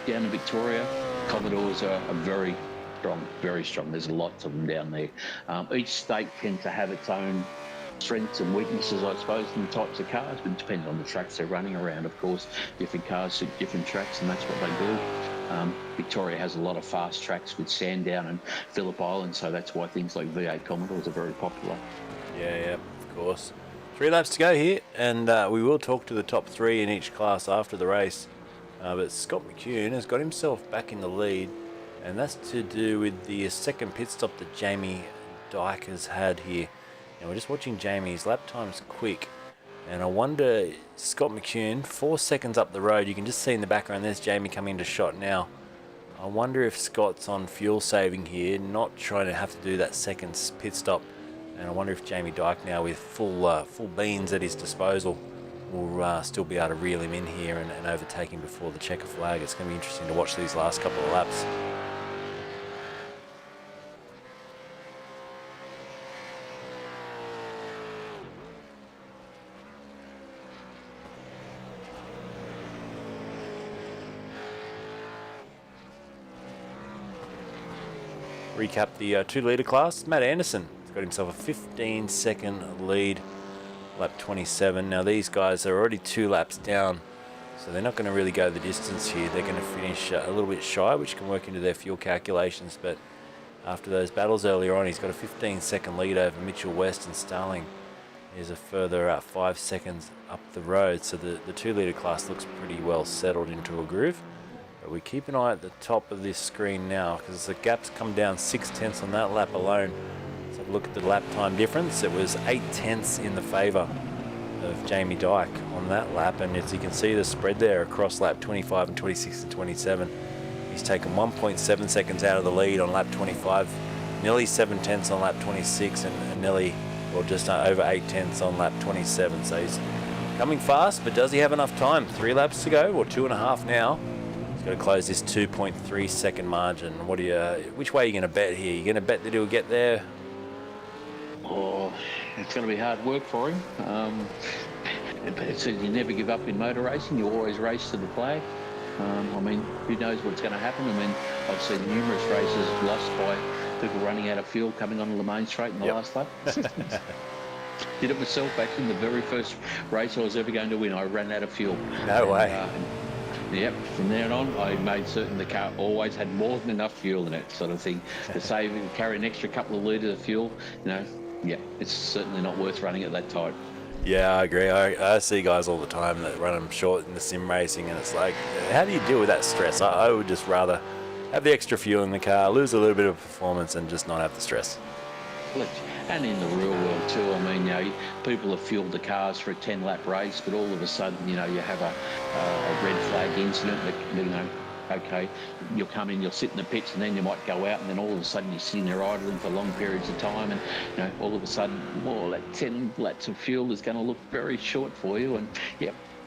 down in Victoria, Commodores are very strong, very strong. There's lots of them down there. Each state tends to have its own strengths and weaknesses, I suppose, in the types of cars, but it depends on the tracks they're running around. Of course, different cars suit different tracks, and that's what they do. Victoria has a lot of fast tracks with Sandown and Phillip Island, so that's why things like V8 Commodores are very popular. Yeah, of course. 3 laps to go here, and we will talk to the top 3 in each class after the race. But Scott McCune has got himself back in the lead, and that's to do with the second pit stop that Jamie Dyke has had here. And we're just watching Jamie's lap time's quick, and I wonder, Scott McCune, 4 seconds up the road, you can just see in the background there's Jamie coming into shot now. I wonder if Scott's on fuel saving here, not trying to have to do that second pit stop, and I wonder if Jamie Dyke now with full beans at his disposal will still be able to reel him in here and overtake him before the checker flag. It's going to be interesting to watch these last couple of laps. Recap the 2-litre class. Matt Anderson has got himself a 15-second lead, lap 27. Now these guys are already 2 laps down, so they're not going to really go the distance here. They're going to finish a little bit shy, which can work into their fuel calculations, but after those battles earlier on, he's got a 15-second lead over Mitchell West and Starling. There's a further 5 seconds up the road, so the 2-litre class looks pretty well settled into a groove. But we keep an eye at the top of this screen now, because the gap's come down 6/10 on that lap alone. Let's have a look at the lap time difference. It was 8/10 in the favour of Jamie Dyke on that lap, and as you can see the spread there across lap 25 and 26 and 27. He's taken 1.7 seconds out of the lead on lap 25, nearly 7/10 on lap 26, and nearly, well, just over 8/10 on lap 27. So he's coming fast, but does he have enough time? 3 laps to go, or 2.5 now. Got to close this 2.3 second margin. Which way are you going to bet here? You're going to bet that he'll get there? Oh, it's going to be hard work for him. But it says you never give up in motor racing. You always race to the flag. I mean, who knows what's going to happen? I mean, I've seen numerous races lost by people running out of fuel coming onto the main straight in the last lap. Did it myself actually in the very first race I was ever going to win. I ran out of fuel. No way. Yep, from then on, I made certain the car always had more than enough fuel in it, sort of thing. To save and carry an extra couple of litres of fuel, it's certainly not worth running at that tight. Yeah, I agree. I see guys all the time that run them short in the sim racing, and it's like, how do you deal with that stress? I would just rather have the extra fuel in the car, lose a little bit of performance, and just not have the stress. And in the real world too, I mean, people have fueled the cars for a 10-lap race, but all of a sudden, you have a red flag incident that, okay, you'll come in, you'll sit in the pits, and then you might go out, and then all of a sudden you're sitting there idling for long periods of time, and all of a sudden, that 10 laps of fuel is going to look very short for you, and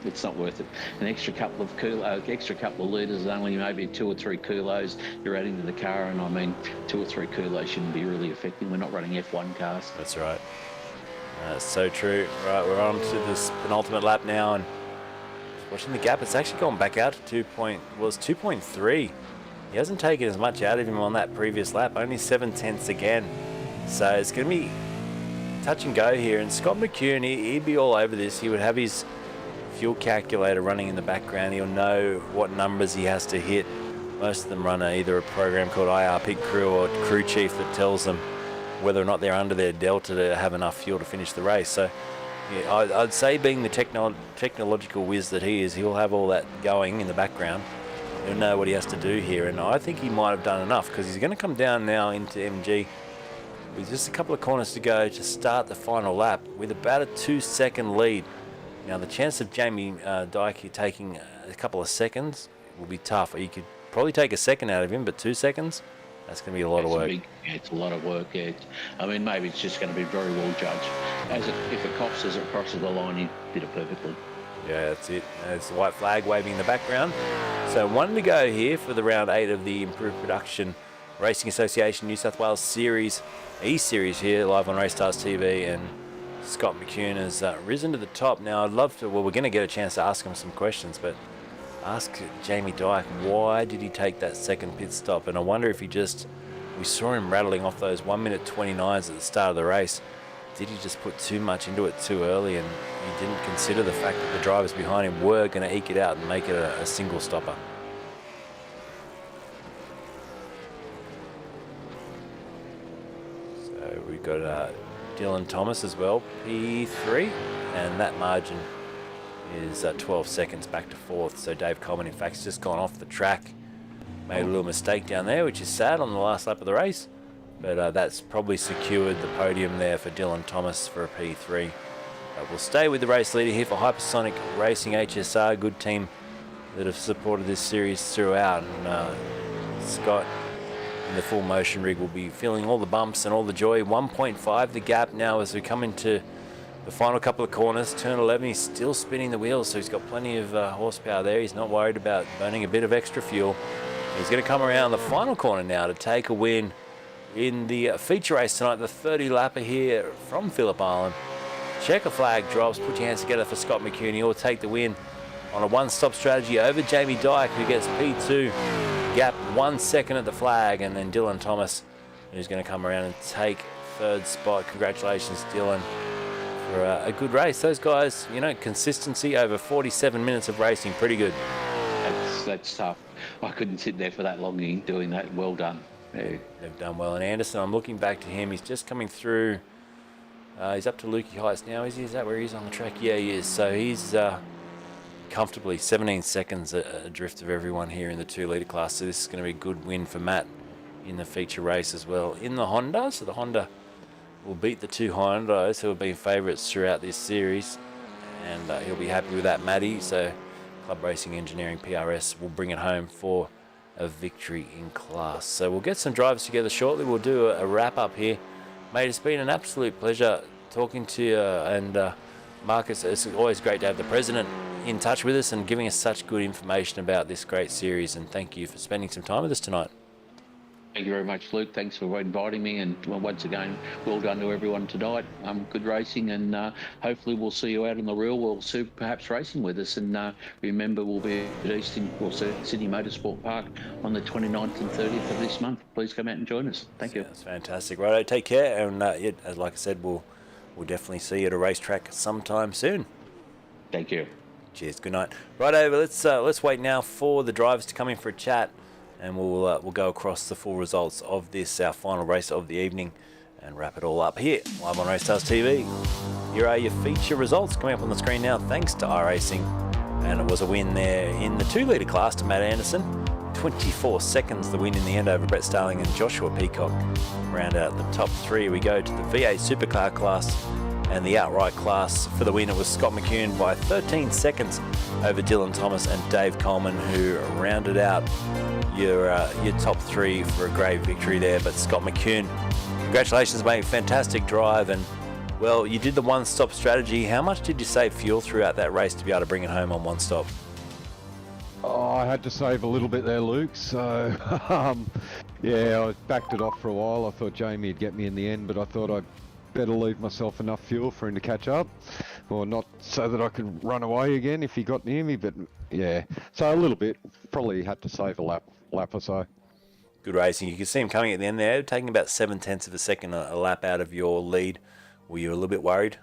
it's not worth it. An extra couple of litres is only maybe 2 or 3 kilos you're adding to the car, and I mean 2 or 3 kilos shouldn't be really affecting. We're not running F1 cars. That's right. That's so true. Right, we're on to this penultimate lap now, and watching the gap, it's actually gone back out to 2.3. He hasn't taken as much out of him on that previous lap, only 7/10 again. So it's going to be touch and go here, and Scott McCune, he'd be all over this. He would have his fuel calculator running in the background. He'll know what numbers he has to hit. Most of them run either a program called IR Pit Crew or Crew Chief that tells them whether or not they're under their delta to have enough fuel to finish the race. So Yeah, I'd say being the technological whiz that he is, he'll have all that going in the background. He'll know what he has to do here, and I think he might have done enough because he's going to come down now into MG with just a couple of corners to go to start the final lap with about a 2-second lead. Now, the chance of Jamie Dyke taking a couple of seconds will be tough. You could probably take a second out of him, but 2 seconds, that's going to be a lot of work. It's a lot of work, yeah. I mean, maybe it's just going to be very well judged. If it coughs as it crosses the line, he did it perfectly. Yeah, that's it. There's the white flag waving in the background. So 1 to go here for the round 8 of the Improved Production Racing Association New South Wales Series, eSeries here, live on RACESTARS TV, and Scott McCune has risen to the top. Now, I'd love to, well, we're going to get a chance to ask him some questions, but ask Jamie Dyke, why did he take that second pit stop? And I wonder if we saw him rattling off those 1:29 at the start of the race. Did he just put too much into it too early, and he didn't consider the fact that the drivers behind him were going to eke it out and make it a single stopper? So we've got Dylan Thomas as well, P3, and that margin is 12 seconds back to 4th. So Dave Coleman, in fact, has just gone off the track, made a little mistake down there, which is sad on the last lap of the race, but that's probably secured the podium there for Dylan Thomas for a P3. We'll stay with the race leader here for Hypersonic Racing HSR, good team that have supported this series throughout, and Scott in the full motion rig will be feeling all the bumps and all the joy. 1.5 the gap now as we come into the final couple of corners. Turn 11, he's still spinning the wheels, so he's got plenty of horsepower there. He's not worried about burning a bit of extra fuel. He's going to come around the final corner now to take a win in the feature race tonight, the 30 lapper here from Phillip Island. Checker flag drops, put your hands together for Scott McCune. He'll take the win on a one-stop strategy over Jamie Dyke, who gets P2. Gap 1 second at the flag, and then Dylan Thomas, who's going to come around and take 3rd spot. Congratulations, Dylan, for a good race. Those guys, you know, consistency over 47 minutes of racing, pretty good. That's tough. I couldn't sit there for that long doing that. Well done. Yeah. They've done well. And Anderson, I'm looking back to him. He's just coming through. He's up to Lukey Heights now, is he? Is that where he is on the track? Yeah, he is. So he's comfortably 17 seconds adrift of everyone here in the 2-litre class. So this is going to be a good win for Matt in the feature race as well. In the Honda, so the Honda will beat the 2 Hondas who have been favourites throughout this series. And he'll be happy with that, Matty. So Club Racing Engineering PRS will bring it home for a victory in class. So we'll get some drivers together shortly. We'll do a wrap-up here. Mate, it's been an absolute pleasure talking to you, and Marcus, it's always great to have the president in touch with us and giving us such good information about this great series, and thank you for spending some time with us tonight. Thank you very much, Luke. Thanks for inviting me, and once again, well done to everyone tonight. Good racing, and hopefully we'll see you out in the real world soon, perhaps racing with us. And remember, we'll be at Sydney Motorsport Park on the 29th and 30th of this month. Please come out and join us. Thank you. That's fantastic. Righto, take care, and like I said, we'll definitely see you at a racetrack sometime soon. Thank you. Cheers. Good night. Righto, let's wait now for the drivers to come in for a chat, and we'll go across the full results of this, our final race of the evening, and wrap it all up here live on RACESTARS TV. Here are your feature results coming up on the screen now, thanks to iRacing, and it was a win there in the 2-litre class to Matt Anderson. 24 seconds the win in the end over Brett Starling and Joshua Peacock. Round out the top 3, we go to the V8 Supercar class, and the outright class for the win, it was Scott McCune by 13 seconds over Dylan Thomas and Dave Coleman, who rounded out your top 3 for a great victory there. But Scott McCune, congratulations, mate. Fantastic drive, and well, you did the one-stop strategy. How much did you save fuel throughout that race to be able to bring it home on one stop? Oh, I had to save a little bit there, Luke, so yeah, I backed it off for a while. I thought Jamie would get me in the end, but I thought I'd better leave myself enough fuel for him to catch up, or not so that I could run away again if he got near me. But yeah, so a little bit, probably had to save a lap or so. Good racing. You can see him coming at the end there, taking about 0.7 of a second a lap out of your lead. Were you a little bit worried?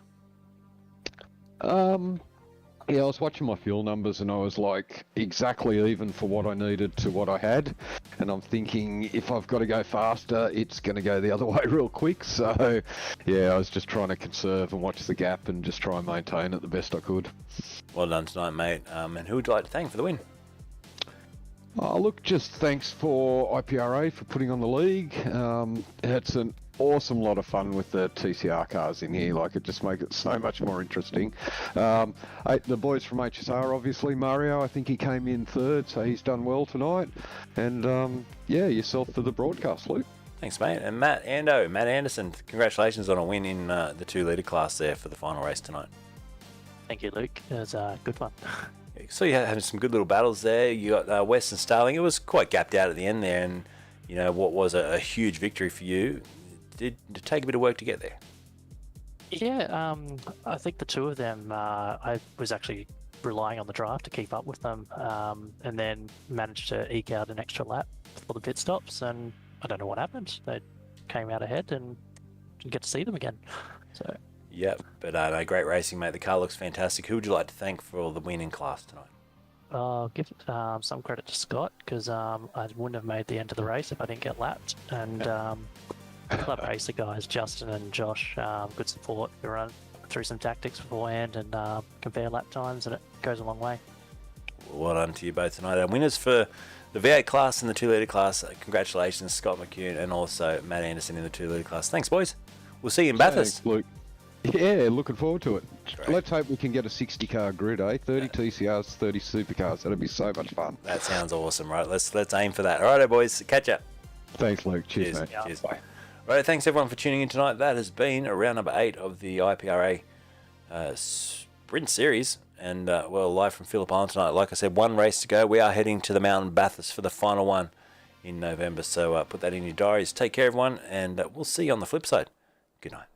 Yeah, I was watching my fuel numbers and I was like exactly even for what I needed to what I had. And I'm thinking if I've got to go faster, it's going to go the other way real quick. So, yeah, I was just trying to conserve and watch the gap and just try and maintain it the best I could. Well done tonight, mate. And who would you like to thank for the win? Oh, look, just thanks for IPRA for putting on the league. It's an awesome lot of fun with the TCR cars in here. Like, it just makes it so much more interesting. The boys from HSR, obviously, Mario, I think he came in third, so he's done well tonight. And, yeah, yourself for the broadcast, Luke. Thanks, mate. And Matt Anderson, congratulations on a win in the 2-litre class there for the final race tonight. Thank you, Luke. It was good fun. So you had some good little battles there. You got West and Starling. It was quite gapped out at the end there, and you know what was a huge victory for you. Did it take a bit of work to get there? Yeah, I think the two of them, I was actually relying on the drive to keep up with them, and then managed to eke out an extra lap for the pit stops, and I don't know what happened. They came out ahead and didn't get to see them again. So. Yep, but no, great racing, mate. The car looks fantastic. Who would you like to thank for the win in class tonight? I'll give some credit to Scott, because I wouldn't have made the end of the race if I didn't get lapped. And Club Racer guys, Justin and Josh, good support. We run through some tactics beforehand and compare lap times, and it goes a long way. Well done to you both tonight. And winners for the V8 class and the 2-litre class, congratulations, Scott McCune and also Matt Anderson in the 2-litre class. Thanks, boys. We'll see you in Bathurst. Thanks, Luke. Yeah, looking forward to it. Great. Let's hope we can get a 60-car grid, eh? 30 TCRs, 30 supercars. That'd be so much fun. That sounds awesome, right? Let's aim for that. All right, boys. Catch up. Thanks, Luke. Cheers, mate. Cheers. Bye. All right, thanks everyone for tuning in tonight. That has been round number 8 of the IPRA Sprint Series. And, well, live from Phillip Island tonight. Like I said, one race to go. We are heading to the mountain Bathurst for the final one in November. So put that in your diaries. Take care, everyone, and we'll see you on the flip side. Good night.